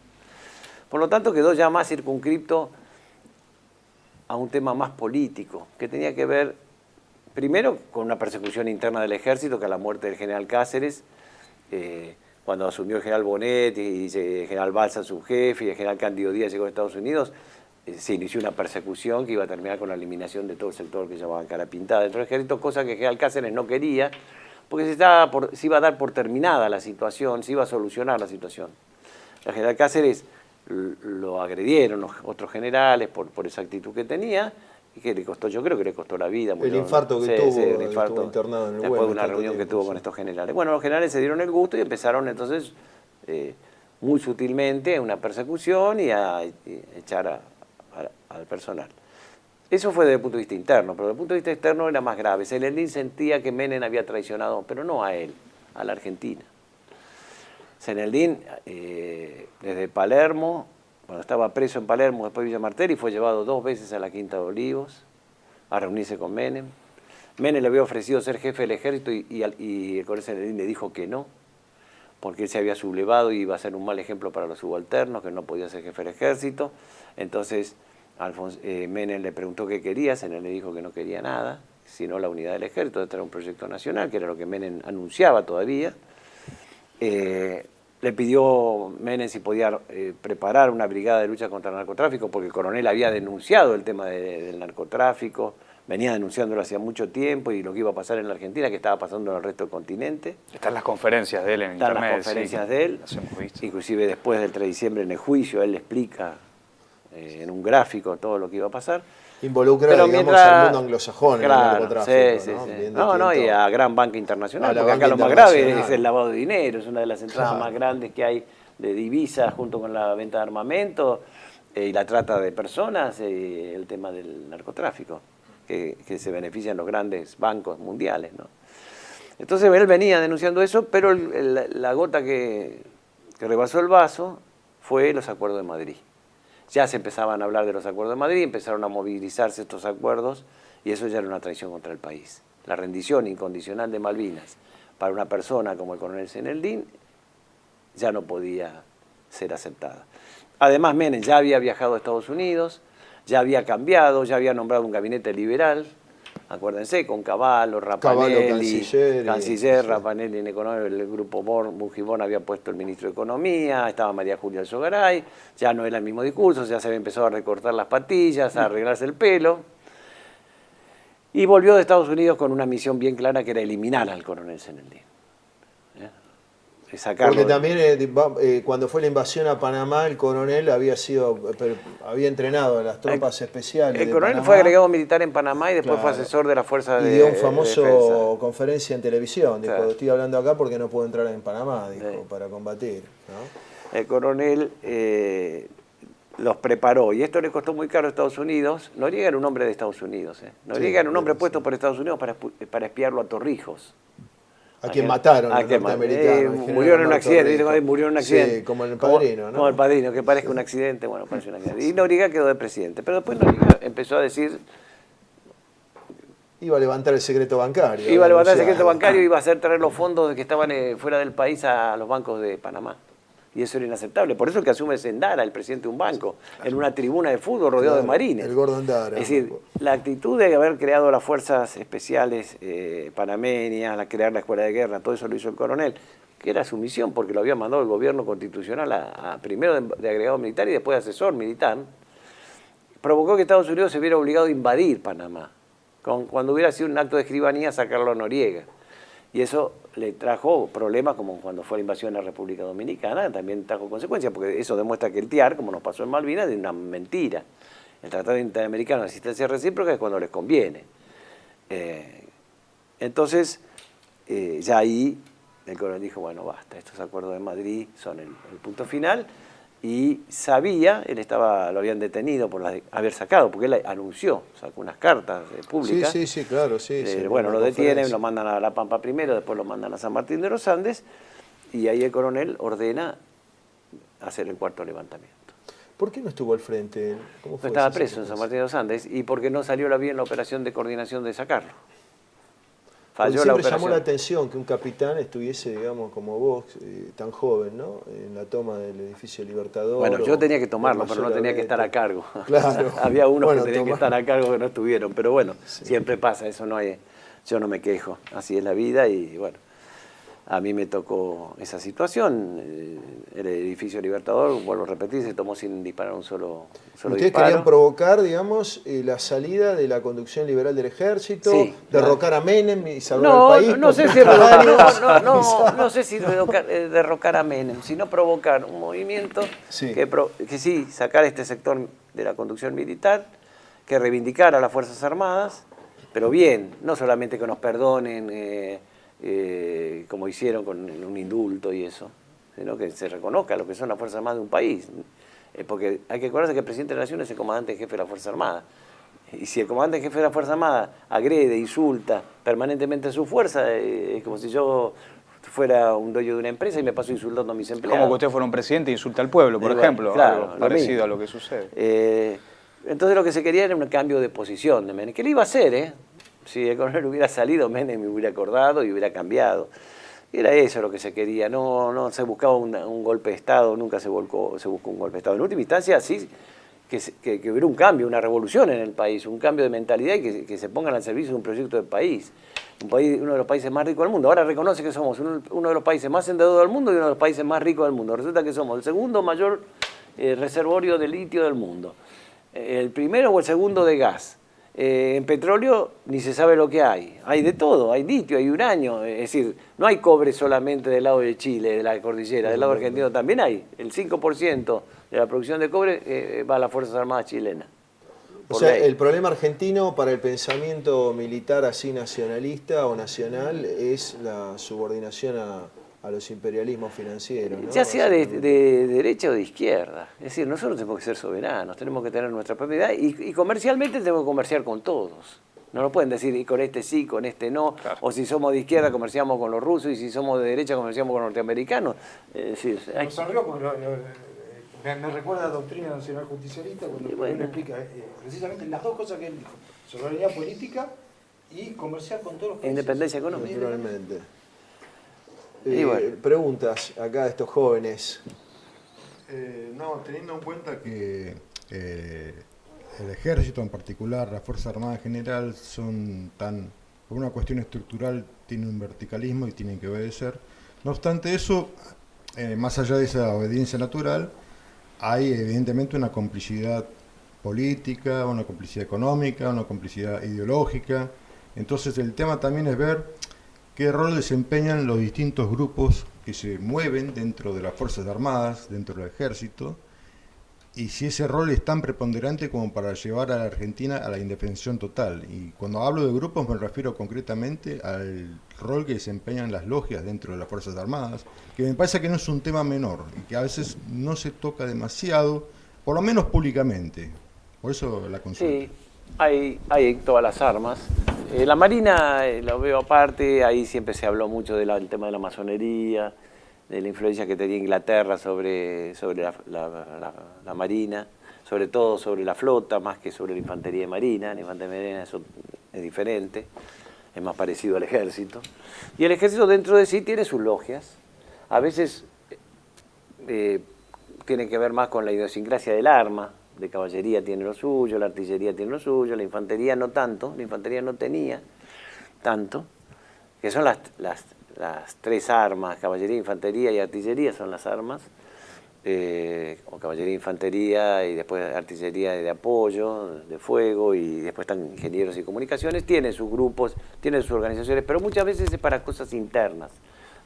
Por lo tanto, quedó ya más circunscripto a un tema más político, que tenía que ver, primero, con una persecución interna del ejército, que a la muerte del general Cáceres, cuando asumió el general Bonet y el general Balsa, su jefe, y el general Cándido Díaz llegó a Estados Unidos, se inició una persecución que iba a terminar con la eliminación de todo el sector que llamaban cara pintada dentro del ejército, cosa que el general Cáceres no quería, porque se iba a dar por terminada la situación, se iba a solucionar la situación. El general Cáceres lo agredieron los otros generales por esa actitud que tenía, y que le costó, yo creo que le costó la vida. El infarto que tuvo, el infarto, estuvo internado en el después de una tanto reunión que tiempo, tuvo sí. con estos generales. Bueno, los generales se dieron el gusto y empezaron entonces muy sutilmente una persecución y a echar al personal. Eso fue desde el punto de vista interno, pero desde el punto de vista externo era más grave. Zenedín sentía que Menem había traicionado, pero no a él, a la Argentina. Zenedín, desde Palermo, cuando estaba preso en Palermo, después de Villa Martelli, fue llevado 2 veces a la Quinta de Olivos a reunirse con Menem. Menem le había ofrecido ser jefe del ejército y el coronel Zenedín le dijo que no, porque él se había sublevado y iba a ser un mal ejemplo para los subalternos, que no podía ser jefe del ejército. Entonces Menem le preguntó qué quería, Zenedín le dijo que no quería nada, sino la unidad del ejército. Este era un proyecto nacional, que era lo que Menem anunciaba todavía. Le pidió Menem si podía preparar una brigada de lucha contra el narcotráfico, porque el coronel había denunciado el tema del narcotráfico, venía denunciándolo hacía mucho tiempo, y lo que iba a pasar en la Argentina, que estaba pasando en el resto del continente. Están las conferencias de él en Están internet. las conferencias de él, las hemos visto. inclusive después del 3 de diciembre en el juicio, él le explica en un gráfico todo lo que iba a pasar. Involucra, Pero digamos, mientras, al mundo anglosajón en el narcotráfico, sí, ¿no? sí. Bien No, y distinto. a gran banca internacional, A la porque acá banca lo más grave internacional. es el lavado de dinero, es una de las entradas Claro. más grandes que hay de divisas, junto con la venta de armamento y la trata de personas, el tema del narcotráfico, que se benefician los grandes bancos mundiales, ¿no? Entonces él venía denunciando eso, pero la gota que rebasó el vaso fue los acuerdos de Madrid. Ya se empezaban a hablar de los acuerdos de Madrid, empezaron a movilizarse estos acuerdos y eso ya era una traición contra el país. La rendición incondicional de Malvinas para una persona como el coronel Zeneldín ya no podía ser aceptada. Además, Menem ya había viajado a Estados Unidos, ya había cambiado, ya había nombrado un gabinete liberal, acuérdense, con Cavallo, Rapanelli, canciller, Rapanelli en economía, el grupo Mujibón había puesto el ministro de Economía, estaba María Julia Alzogaray, ya no era el mismo discurso, ya se había empezado a recortar las patillas, a arreglarse el pelo, y volvió de Estados Unidos con una misión bien clara que era eliminar al coronel Zeneldín. Porque también cuando fue la invasión a Panamá, el coronel había entrenado a las tropas especiales. El coronel fue agregado militar en Panamá y después fue asesor de las fuerzas de defensa. Y dio un famoso conferencia en televisión, dijo, estoy hablando acá porque no puedo entrar en Panamá, dijo, para combatir, ¿no? El coronel los preparó y esto le costó muy caro a Estados Unidos. Noriega era un hombre de Estados Unidos. Noriega era un hombre puesto por Estados Unidos para espiarlo a Torrijos. A quien mataron, a los norteamericanos. Murió en un accidente, murió en un accidente. Sí, como en El Padrino, ¿no? Como El Padrino, que parezca un accidente, bueno, parece un accidente. Y Noriega quedó de presidente, pero después Noriega empezó a decir... Iba a levantar el secreto bancario. Iba a levantar el secreto bancario, iba a hacer traer los fondos que estaban fuera del país a los bancos de Panamá. Y eso era inaceptable. Por eso es que asume Sendara, el presidente de un banco, en una tribuna de fútbol rodeado de marines. El gordo Endara. Es decir, la actitud de haber creado las fuerzas especiales panameñas, crear la escuela de guerra, todo eso lo hizo el coronel, que era su misión porque lo había mandado el gobierno constitucional primero de agregado militar y después de asesor militar, provocó que Estados Unidos se viera obligado a invadir Panamá, cuando hubiera sido un acto de escribanía sacarlo a Noriega. Y eso le trajo problemas como cuando fue la invasión a la República Dominicana, también trajo consecuencias, porque eso demuestra que el TIAR, como nos pasó en Malvinas, es una mentira. El Tratado Interamericano de Asistencia Recíproca es cuando les conviene. Entonces, ya ahí el coronel dijo, bueno, basta, estos acuerdos de Madrid son el punto final, y sabía, lo habían detenido por haber sacado, porque él anunció, sacó unas cartas públicas. Sí, claro, sí. Bueno, lo detienen, lo mandan a La Pampa primero, después lo mandan a San Martín de los Andes, y ahí el coronel ordena hacer el cuarto levantamiento. ¿Por qué no estuvo al frente? ¿Cómo fue? Estaba preso en San Martín de los Andes, y porque no salió bien la operación de coordinación de sacarlo. Falló siempre la llamó la atención que un capitán estuviese, digamos, como vos, tan joven, ¿no? En la toma del edificio Libertador. Bueno, yo tenía que tomarlo, pero no tenía que estar a cargo. Claro. Había unos que tenían que estar a cargo que no estuvieron, pero bueno, siempre pasa, eso no hay, yo no me quejo, así es la vida y bueno, a mí me tocó esa situación. El edificio Libertador, vuelvo a repetir, se tomó sin disparar un solo Ustedes disparo. querían provocar, digamos, la salida de la conducción liberal del ejército, derrocar a Menem y salvar el país. No sé si derrocar a Menem, sino provocar un movimiento que sí, sacar este sector de la conducción militar, que reivindicara a las Fuerzas Armadas, pero bien, no solamente que nos perdonen, como hicieron con un indulto y eso, sino que se reconozca lo que son las Fuerzas Armadas de un país. Porque hay que acordarse que el presidente de la Nación es el comandante en jefe de la Fuerza Armada. Y si el comandante en jefe de la Fuerza Armada agrede, insulta permanentemente a su fuerza, es como si yo fuera un dueño de una empresa y me paso insultando a mis empleados. Como que usted fuera un presidente e insulta al pueblo, por ejemplo, claro, algo parecido a lo que sucede. Entonces lo que se quería era un cambio de posición de Menem, que le iba a hacer, Si el coronel hubiera salido, Menem me hubiera acordado y hubiera cambiado. Era eso lo que se quería, no se buscaba un golpe de Estado, nunca se buscó un golpe de Estado. En última instancia, sí, que hubiera un cambio, una revolución en el país, un cambio de mentalidad y que se pongan al servicio de un proyecto de país. Uno de los países más ricos del mundo. Ahora reconoce que somos uno de los países más endeudados del mundo y uno de los países más ricos del mundo. Resulta que somos el segundo mayor reservorio de litio del mundo. El primero o el segundo de gas. En petróleo ni se sabe lo que hay de todo, hay litio, hay uranio, es decir, no hay cobre solamente del lado de Chile, de la cordillera, del lado argentino también hay, el 5% de la producción de cobre va a las Fuerzas Armadas chilenas. O sea, el problema argentino para el pensamiento militar así nacionalista o nacional es la subordinación a los imperialismos financieros, ¿no? Ya sea de derecha o de izquierda. Es decir, nosotros tenemos que ser soberanos, tenemos que tener nuestra propiedad y comercialmente tenemos que comerciar con todos. No nos pueden decir, y con este sí, con este no, claro. O si somos de izquierda comerciamos con los rusos y si somos de derecha comerciamos con los norteamericanos. Es decir, Me recuerda a la doctrina nacional justicialista cuando él explica precisamente las dos cosas que él dijo: soberanía política y comercial con todos los países. Independencia económica. Naturalmente. Y bueno. Preguntas acá de estos jóvenes. No, teniendo en cuenta que el ejército en particular, la Fuerza Armada en general, son tan, por una cuestión estructural, tienen un verticalismo y tienen que obedecer. No obstante eso, más allá de esa obediencia natural, hay evidentemente una complicidad política, una complicidad económica, una complicidad ideológica. Entonces el tema también es ver qué rol desempeñan los distintos grupos que se mueven dentro de las Fuerzas Armadas, dentro del Ejército, y si ese rol es tan preponderante como para llevar a la Argentina a la indefensión total. Y cuando hablo de grupos me refiero concretamente al rol que desempeñan las logias dentro de las Fuerzas Armadas, que me parece que no es un tema menor y que a veces no se toca demasiado, por lo menos públicamente. Por eso la consulta. Sí, hay todas las armas. La Marina lo veo aparte, ahí siempre se habló mucho del tema de la masonería, de la influencia que tenía Inglaterra sobre la Marina, sobre todo sobre la flota, más que sobre la infantería de Marina. La infantería de Marina eso es diferente, es más parecido al ejército. Y el ejército dentro de sí tiene sus logias, a veces tiene que ver más con la idiosincrasia del arma. De caballería tiene lo suyo, la artillería tiene lo suyo, la infantería no tanto, la infantería no tenía tanto, que son las tres armas: caballería, infantería y artillería son las armas, o caballería, infantería y después artillería de apoyo, de fuego, y después están ingenieros y comunicaciones. Tienen sus grupos, tienen sus organizaciones, pero muchas veces es para cosas internas,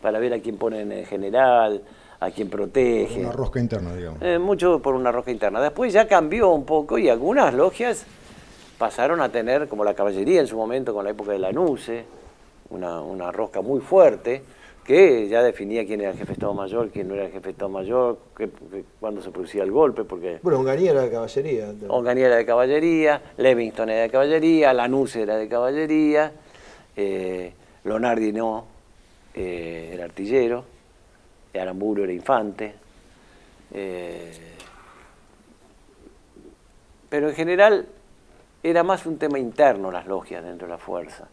para ver a quién ponen en general, a quién protege. Una rosca interna, digamos. Mucho por una rosca interna. Después ya cambió un poco y algunas logias pasaron a tener, como la caballería en su momento con la época de Lanusse, una rosca muy fuerte que ya definía quién era el jefe de Estado Mayor, quién no era el jefe de Estado Mayor, cuándo se producía el golpe. Porque Bueno, Onganía era de caballería. Onganía era de caballería, Levingston era de caballería, Lanusse era de caballería, Lonardi no, era artillero. Aramburu era infante, pero en general era más un tema interno las logias dentro de la fuerza.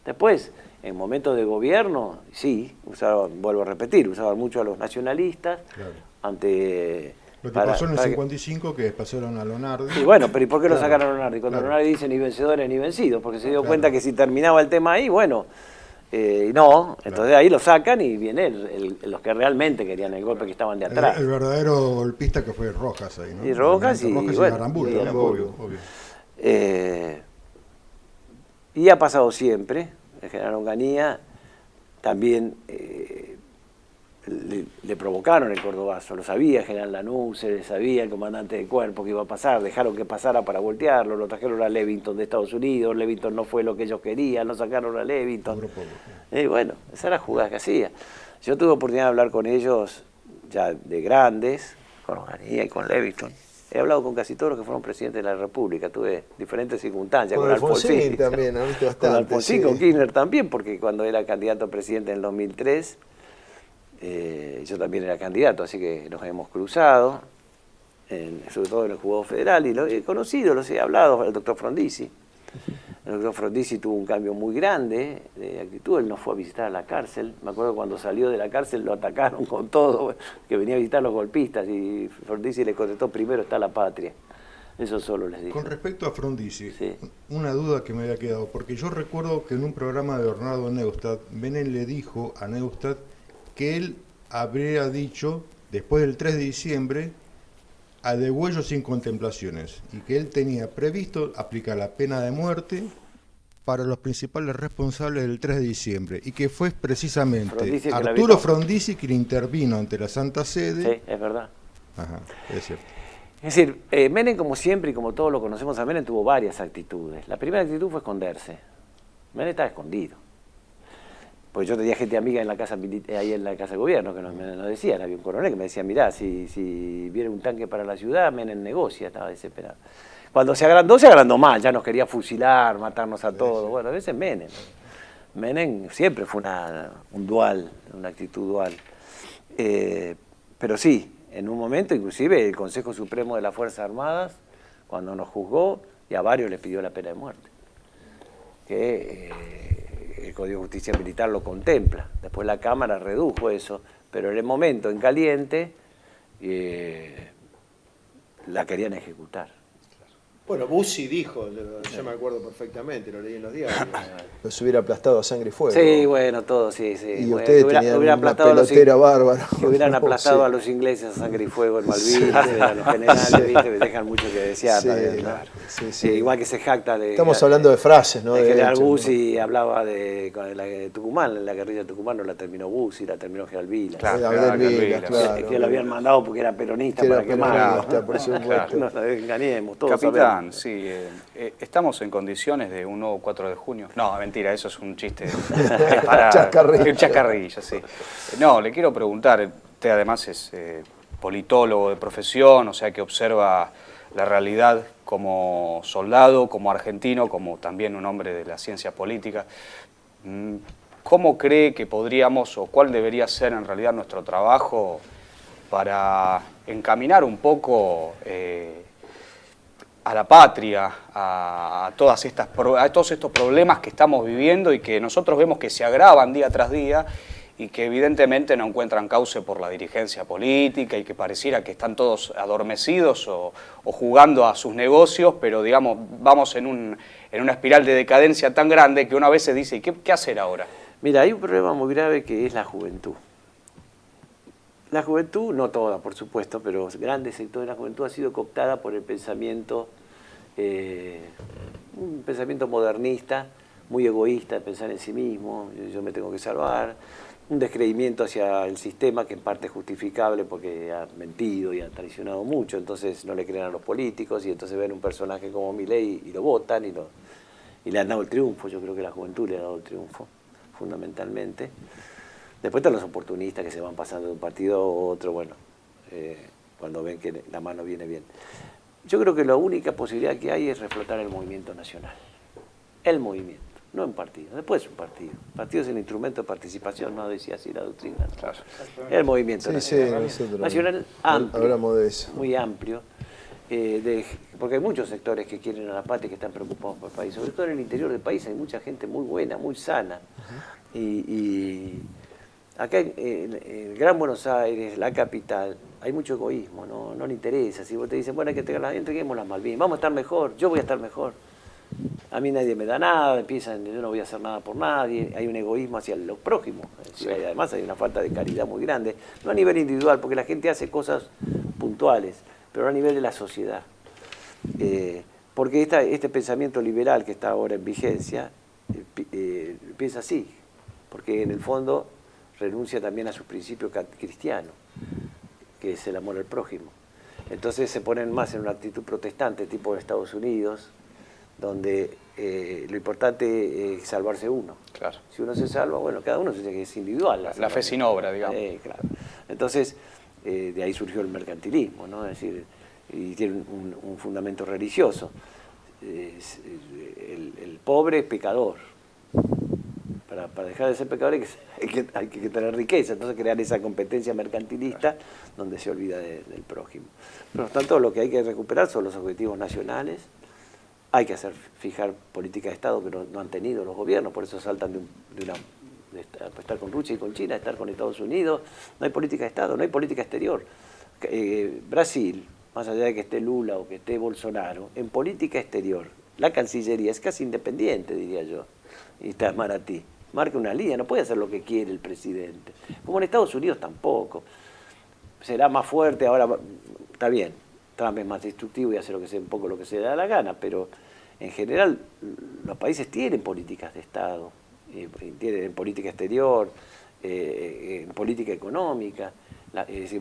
Después, en momentos de gobierno, sí, vuelvo a repetir, usaban mucho a los nacionalistas. Claro. Ante Lo que pasó en el 55, que pasaron a Lonardi. Y bueno, pero ¿y por qué lo Claro, sacaron a Lonardi? Cuando claro. Lonardi dice ni vencedores ni vencidos, porque se dio Claro. cuenta que si terminaba el tema ahí, bueno, no, entonces ahí lo sacan y vienen los que realmente querían el golpe, que estaban de atrás. El verdadero golpista que fue Rojas ahí, ¿no? Y Rojas y, bueno, Aramburu, y ¿no? Aramburu. Obvio. Y ha pasado siempre. El general Onganía también le provocaron el cordobazo, lo sabía el general Lanusse, sabía el comandante de cuerpo que iba a pasar, dejaron que pasara para voltearlo, lo trajeron a Levingston de Estados Unidos, Levingston no fue lo que ellos querían, lo sacaron a Levingston. Y bueno, esa era la jugada que hacía. Yo tuve oportunidad de hablar con ellos ya de grandes, con Onganía y con Levingston. He hablado con casi todos los que fueron presidentes de la República, tuve diferentes circunstancias. Con Alfonsín también, ¿viste? Bastante. Con Alfonsín, sí. con Kirchner también, porque cuando era candidato a presidente en el 2003, yo también era candidato, así que nos hemos cruzado, sobre todo en el Juzgado Federal, y lo he conocido, los he hablado, el doctor Frondizi. El doctor Frondizi tuvo un cambio muy grande de actitud, él no fue a visitar a la cárcel. Me acuerdo cuando salió de la cárcel lo atacaron con todo, que venía a visitar a los golpistas, y Frondizi le contestó: primero está la patria. Eso solo les dijo. Con respecto a Frondizi, Sí. una duda que me había quedado, porque yo recuerdo que en un programa de Bernardo Neustadt, Menem le dijo a Neustadt que él habría dicho, después del 3 de diciembre, a degüello sin contemplaciones, y que él tenía previsto aplicar la pena de muerte para los principales responsables del 3 de diciembre, y que fue precisamente Frondizi el que la Arturo vino. Frondizi quien intervino ante la Santa Sede. Sí, es verdad. Ajá, es cierto. Es decir, Menem, como siempre y como todos lo conocemos a Menem, tuvo varias actitudes. La primera actitud fue esconderse. Menem estaba escondido. Pues yo tenía gente amiga en la casa, ahí en la casa de gobierno que nos decían, había un coronel que me decía: mirá, si viene un tanque para la ciudad, Menem negocia, estaba desesperado. Cuando se agrandó mal, ya nos quería fusilar, matarnos a todos. Bueno, a veces Menem. Menem siempre fue un dual, una actitud dual. Pero sí, en un momento, inclusive el Consejo Supremo de las Fuerzas Armadas, cuando nos juzgó, y a varios les pidió la pena de muerte. Que el Código de Justicia Militar lo contempla. Después la Cámara redujo eso, pero en el momento, en caliente, la querían ejecutar. Bueno, Bussi dijo, yo me acuerdo perfectamente, lo leí en los diarios, los hubiera aplastado a sangre y fuego. Sí, bueno, todo, sí, sí. Y bueno, ustedes tenían una pelotera bárbara. Que hubieran aplastado Sí. a los ingleses a sangre y fuego en Malvinas, a los generales, ¿viste? Me dejan mucho que desear Sí, también, ¿no? claro. Sí. Igual que se jacta de... Estamos hablando de frases, ¿no? El De general hechos, Bussi hablaba con la de Tucumán, la guerrilla de Tucumán no la terminó Bussi, la terminó General Vila. Claro, Abel Vila, Vila, claro. Que lo habían mandado porque era peronista Que era para quemarlo. peronista, por supuesto. No nos engañemos, todos Capitán, sabemos. sí, ¿estamos en condiciones de un nuevo 4 de junio? No, mentira, eso es un chiste. Chascarrillo. Un chascarrillo, sí. No, le quiero preguntar, usted además es politólogo de profesión, o sea que observa la realidad como soldado, como argentino, como también un hombre de la ciencia política. ¿Cómo cree que podríamos, o cuál debería ser en realidad nuestro trabajo para encaminar un poco a la patria, a todos estos problemas que estamos viviendo y que nosotros vemos que se agravan día tras día y que evidentemente no encuentran cauce por la dirigencia política y que pareciera que están todos adormecidos o jugando a sus negocios, pero digamos, vamos en una espiral de decadencia tan grande que uno a veces dice, ¿qué hacer ahora? Mira, hay un problema muy grave que es la juventud. La juventud, no toda por supuesto, pero grandes sectores de la juventud ha sido cooptada por el pensamiento, un pensamiento modernista, muy egoísta, de pensar en sí mismo, yo me tengo que salvar, un descreimiento hacia el sistema que en parte es justificable porque ha mentido y ha traicionado mucho, entonces no le creen a los políticos y entonces ven un personaje como Milei y lo votan y le han dado el triunfo. Yo creo que la juventud le ha dado el triunfo, fundamentalmente. Después están los oportunistas que se van pasando de un partido a otro, bueno, cuando ven que la mano viene bien. Yo creo que la única posibilidad que hay es reflotar el movimiento nacional. El movimiento, no en partido. Después es un partido. El partido es el instrumento de participación, no decía así la doctrina. ¿No? Claro. El movimiento nacional. Nacional amplio, hablamos de eso. muy amplio. Porque hay muchos sectores que quieren a la patria y que están preocupados por el país. Sobre todo en el interior del país hay mucha gente muy buena, muy sana. Y acá en el Gran Buenos Aires, la capital, hay mucho egoísmo, no le interesa. Si vos te dicen, bueno, hay que entreguemos las Malvinas, vamos a estar mejor, yo voy a estar mejor. A mí nadie me da nada, empiezan, yo no voy a hacer nada por nadie, hay un egoísmo hacia los prójimos. Sí. Además hay una falta de caridad muy grande, no a nivel individual, porque la gente hace cosas puntuales, pero a nivel de la sociedad. Porque este pensamiento liberal que está ahora en vigencia, piensa así, porque en el fondo renuncia también a sus principios cristianos, que es el amor al prójimo. Entonces se ponen más en una actitud protestante, tipo de Estados Unidos, donde lo importante es salvarse uno. Claro. Si uno se salva, bueno, cada uno es individual. La fe sin obra, digamos. Claro. Entonces, de ahí surgió el mercantilismo, ¿no? Es decir, y tiene un fundamento religioso. El pobre es pecador. Para dejar de ser pecador hay que tener riqueza, entonces crear esa competencia mercantilista donde se olvida del prójimo. Por lo tanto, lo que hay que recuperar son los objetivos nacionales, hay que fijar políticas de Estado que no han tenido los gobiernos, por eso saltan de estar con Rusia y con China, estar con Estados Unidos. No hay política de Estado, no hay política exterior. Brasil, más allá de que esté Lula o que esté Bolsonaro, en política exterior, la Cancillería es casi independiente, diría yo, y está Maratí. Marca una línea, no puede hacer lo que quiere el presidente. Como en Estados Unidos tampoco. Será más fuerte, ahora está bien, Trump es más destructivo y hace un poco lo que se da la gana, pero en general los países tienen políticas de Estado, tienen política exterior, en política económica.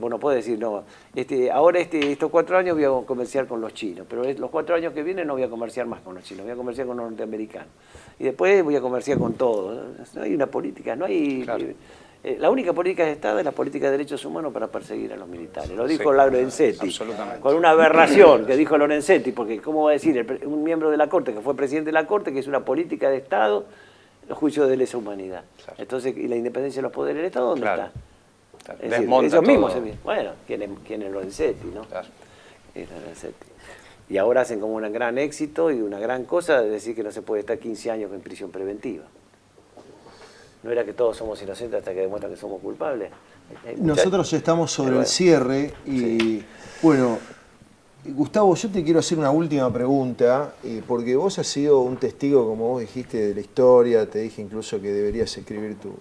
Vos no podés decir, no, estos 4 años voy a comerciar con los chinos, pero los 4 años que vienen no voy a comerciar más con los chinos, voy a comerciar con los norteamericanos. Y después voy a comerciar con todos. No hay una política, no hay... Claro. La única política de Estado es la política de derechos humanos para perseguir a los militares. Lo dijo Lorenzetti, con una aberración que dijo Lorenzetti, porque ¿cómo va a decir un miembro de la Corte, que fue presidente de la Corte, que es una política de Estado, los juicios de lesa humanidad? Claro. Entonces, ¿y la independencia de los poderes del Estado dónde está? Es decir, ellos mismos, bueno, ¿quién es Lorenzetti, no? Claro. Es Lorenzetti. Y ahora hacen como un gran éxito y una gran cosa de decir que no se puede estar 15 años en prisión preventiva. No era que todos somos inocentes hasta que demuestran que somos culpables. Nosotros estamos sobre el cierre y, bueno, Gustavo, yo te quiero hacer una última pregunta, porque vos has sido un testigo, como vos dijiste, de la historia, te dije incluso que deberías escribir tu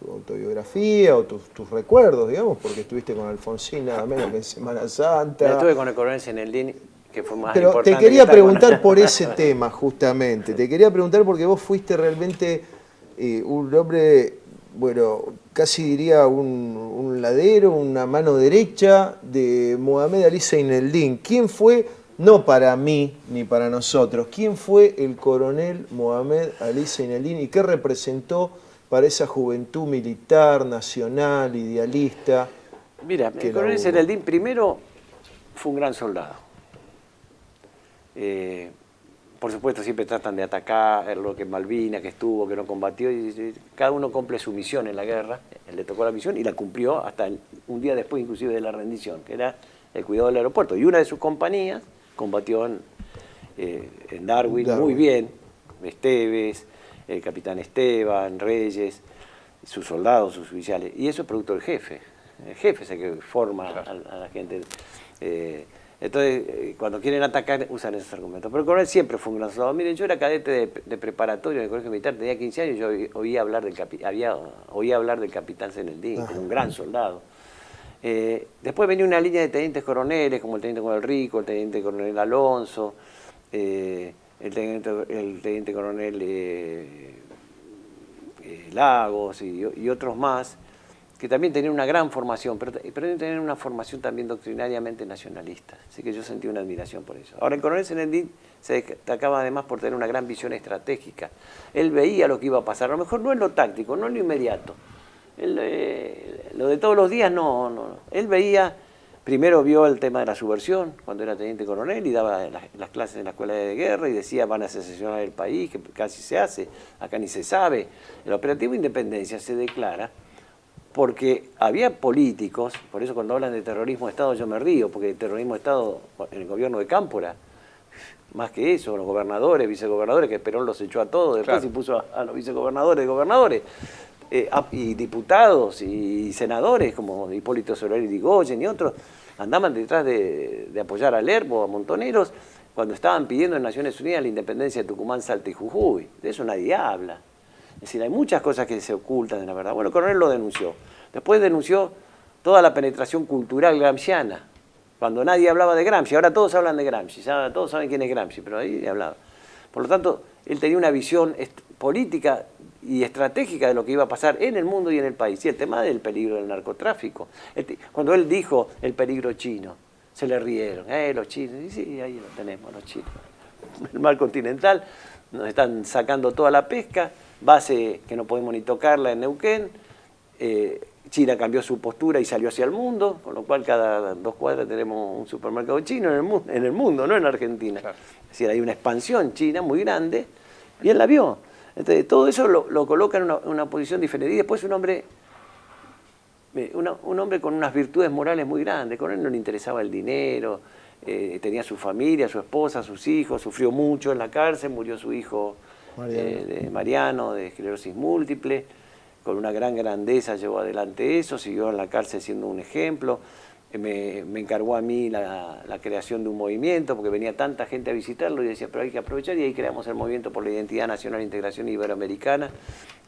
autobiografía o tus recuerdos, digamos, porque estuviste con Alfonsín nada menos que en Semana Santa. Estuve con el coronel Zenaldini, que fue más Pero importante. te quería preguntar por ese tema, justamente. Te quería preguntar porque vos fuiste realmente un hombre, bueno, casi diría un ladero, una mano derecha de Mohamed Ali Zein-el-Din. ¿Quién fue, no para mí ni para nosotros, quién fue el coronel Mohamed Ali Zein-el-Din y qué representó para esa juventud militar, nacional, idealista? Mira, el coronel Zein-el-Din primero fue un gran soldado. Por supuesto siempre tratan de atacar lo que Malvinas, que estuvo, que no combatió, y cada uno cumple su misión en la guerra. Él le tocó la misión y la cumplió hasta un día después inclusive de la rendición, que era el cuidado del aeropuerto. Y una de sus compañías combatió en Darwin muy bien, Esteves, el capitán Esteban, Reyes, sus soldados, sus oficiales. Y eso es producto del jefe. El jefe es el que forma a la gente. Entonces, cuando quieren atacar, usan esos argumentos. Pero el coronel siempre fue un gran soldado. Miren, yo era cadete de preparatorio en el colegio militar, tenía 15 años, yo oía hablar del capitán Zenaldín, como un gran soldado. Después venía una línea de tenientes coroneles, como el teniente coronel Rico, el teniente coronel Alonso, el teniente coronel Lagos y otros más, que también tenían una gran formación, pero tenían una formación también doctrinariamente nacionalista. Así que yo sentí una admiración por eso. Ahora, el coronel Zenaldín se destacaba además por tener una gran visión estratégica. Él veía lo que iba a pasar, a lo mejor no en lo táctico, no en lo inmediato. Lo de todos los días no. Él veía, primero vio el tema de la subversión, cuando era teniente coronel, y daba las clases en la escuela de guerra, y decía, van a secesionar el país, que casi se hace, acá ni se sabe. El operativo Independencia se declara porque había políticos, por eso cuando hablan de terrorismo de Estado yo me río, porque el terrorismo de Estado en el gobierno de Cámpora, más que eso, los gobernadores, vicegobernadores, que Perón los echó a todos, después se puso a los vicegobernadores de gobernadores, y diputados y senadores como Hipólito Soler y Irigoyen y otros, andaban detrás de apoyar a Lerbo, a Montoneros, cuando estaban pidiendo en Naciones Unidas la independencia de Tucumán, Salta y Jujuy. De eso nadie habla. Es decir, hay muchas cosas que se ocultan de la verdad. Bueno, el coronel lo denunció. Después denunció toda la penetración cultural gramsciana, cuando nadie hablaba de Gramsci. Ahora todos hablan de Gramsci, todos saben quién es Gramsci, pero ahí hablaba. Por lo tanto, él tenía una visión política y estratégica de lo que iba a pasar en el mundo y en el país. Y el tema del peligro del narcotráfico. Cuando él dijo el peligro chino, se le rieron. Los chinos. Y sí, ahí lo tenemos, los chinos. El mar continental, nos están sacando toda la pesca, base que no podemos ni tocarla en Neuquén. China cambió su postura y salió hacia el mundo, con lo cual cada 2 cuadras tenemos un supermercado chino en el mundo, no en Argentina. Claro. Es decir, hay una expansión china muy grande y él la vio. Entonces, todo eso lo coloca en una posición diferente. Y después un hombre con unas virtudes morales muy grandes. Con él no le interesaba el dinero, tenía su familia, su esposa, sus hijos, sufrió mucho en la cárcel, murió su hijo Mariano de esclerosis múltiple. Con una gran grandeza llevó adelante eso, siguió en la cárcel siendo un ejemplo. Me encargó a mí la creación de un movimiento, porque venía tanta gente a visitarlo y decía, pero hay que aprovechar, y ahí creamos el Movimiento por la Identidad Nacional e Integración Iberoamericana,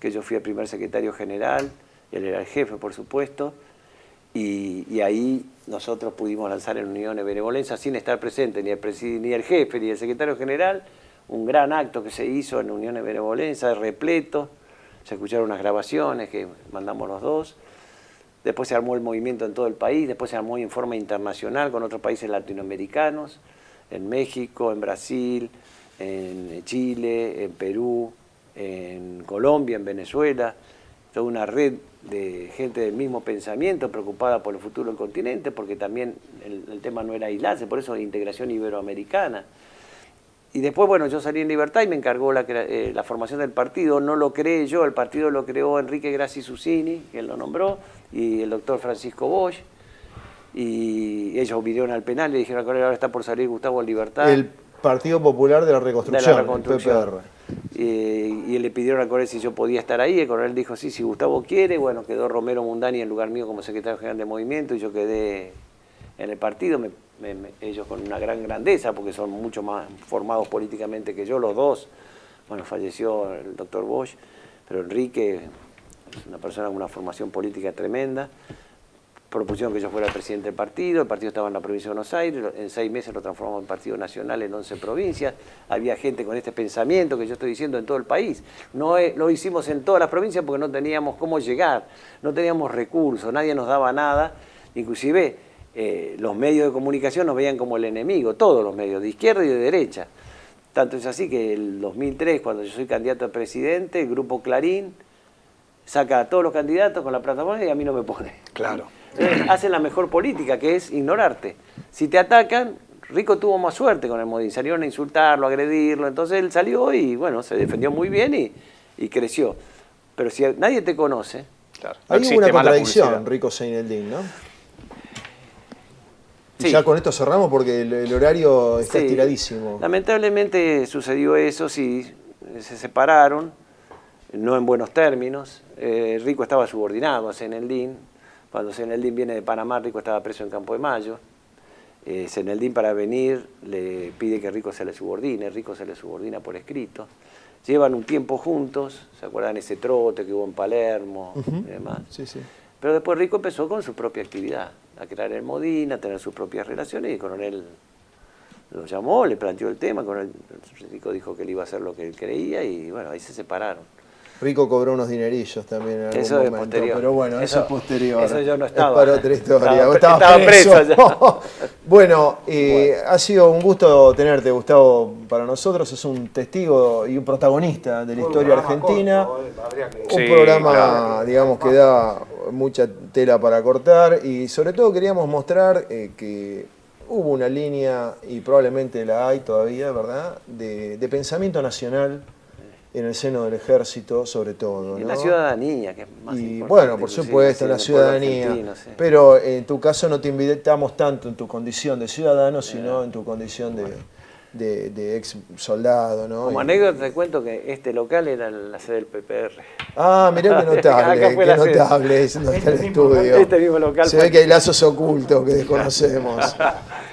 que yo fui el primer secretario general, él era el jefe, por supuesto, y ahí nosotros pudimos lanzar en Unión de Benevolencia, sin estar presente ni el jefe ni el secretario general, un gran acto que se hizo en Unión de Benevolencia, repleto. Se escucharon unas grabaciones que mandamos los dos. Después se armó el movimiento en todo el país, después se armó en forma internacional con otros países latinoamericanos, en México, en Brasil, en Chile, en Perú, en Colombia, en Venezuela. Toda una red de gente del mismo pensamiento, preocupada por el futuro del continente, porque también el tema no era aislarse, por eso integración iberoamericana. Y después, bueno, yo salí en libertad y me encargó la formación del partido. No lo creé yo, el partido lo creó Enrique Grassi Susini, que él lo nombró, y el doctor Francisco Bosch. Y ellos vinieron al penal y le dijeron, ahora está por salir Gustavo en libertad. El Partido Popular de la Reconstrucción, De la Reconstrucción. el PPR. Y le pidieron al coronel si yo podía estar ahí. El coronel dijo, sí, si Gustavo quiere. Bueno, quedó Romero Mundani en lugar mío como secretario general de movimiento y yo quedé en el partido. Ellos con una gran grandeza, porque son mucho más formados políticamente que yo, los dos. Bueno, falleció el doctor Bosch, pero Enrique es una persona con una formación política tremenda. Propusieron que yo fuera el presidente del partido, el partido estaba en la provincia de Buenos Aires, en 6 meses lo transformamos en partido nacional en 11 provincias, había gente con este pensamiento que yo estoy diciendo en todo el país. No lo hicimos en todas las provincias porque no teníamos cómo llegar, no teníamos recursos, nadie nos daba nada, inclusive los medios de comunicación nos veían como el enemigo, todos los medios, de izquierda y de derecha. Tanto es así que el 2003, cuando yo soy candidato a presidente, el grupo Clarín saca a todos los candidatos con la plataforma y a mí no me pone. Claro. Hacen la mejor política, que es ignorarte. Si te atacan, Rico tuvo más suerte con el Modín, salieron a insultarlo, a agredirlo, entonces él salió y bueno, se defendió muy bien y creció. Pero si nadie te conoce... Claro. No Hay existe una más la contradicción, publicidad. Rico Seineldin, ¿no? Y Sí. ya con esto cerramos porque el horario está Sí. estiradísimo. Lamentablemente sucedió eso, sí, se separaron, no en buenos términos. Rico estaba subordinado a Seineldin. Cuando Seineldin viene de Panamá, Rico estaba preso en Campo de Mayo. Seineldin para venir le pide que Rico se le subordine, Rico se le subordina por escrito. Llevan un tiempo juntos, ¿se acuerdan ese trote que hubo en Palermo y demás? Sí, sí. Pero después Rico empezó con su propia actividad, a crear el Modín, a tener sus propias relaciones y el coronel lo llamó, le planteó el tema, el coronel Rico dijo que él iba a hacer lo que él creía y bueno, ahí se separaron. Rico cobró unos dinerillos también en algún Eso es momento, posterior. pero bueno, eso es posterior. Eso yo no estaba. Es para otra historia. Vos Estaba estabas preso preso. Bueno, ha sido un gusto tenerte, Gustavo, para nosotros. Es un testigo y un protagonista de la historia argentina. Un Sí, programa, claro. digamos, que da mucha tela para cortar y sobre todo queríamos mostrar que hubo una línea, y probablemente la hay todavía, ¿verdad?, de pensamiento nacional en el seno del ejército, sobre todo, Y ¿no? la ciudadanía, que es más Y importante, bueno, por inclusive, supuesto, sí, la del pueblo ciudadanía. argentino, sí. Pero en tu caso no te invitamos tanto en tu condición de ciudadano, sino en tu condición de ex soldado, ¿no? Como Y- anécdota te cuento que este local era la sede del PPR. Ah, mirá qué notable, Acá fue qué la sede. notable, es un hotel estudio. Este mismo local Se fue- ve que hay lazos ocultos que desconocemos.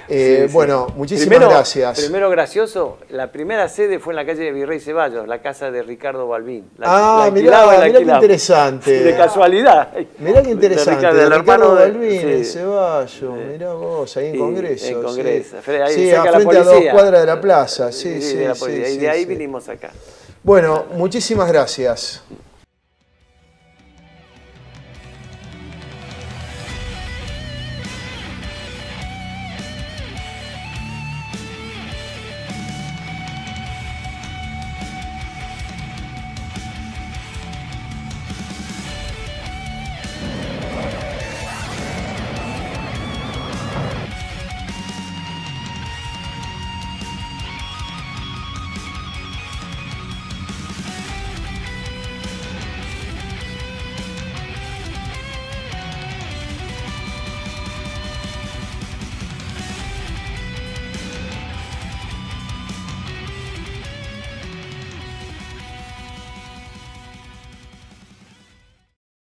Sí, sí. Bueno, muchísimas gracias. Primero gracioso, la primera sede fue en la calle de Virrey Ceballos, la casa de Ricardo Balbín. Ah, alquilaba y la mirá qué alquilaba. interesante. De casualidad. Mirá qué interesante, De Ricardo hermano de- Balbín, sí. en Ceballos, mirá vos, ahí en Y Congreso. en sí. Congreso. Ahí Sí, cerca de la frente a 2 policía. cuadras de la plaza, sí, sí, de la sí, policía. Y sí, de ahí sí. vinimos acá. Bueno, muchísimas gracias.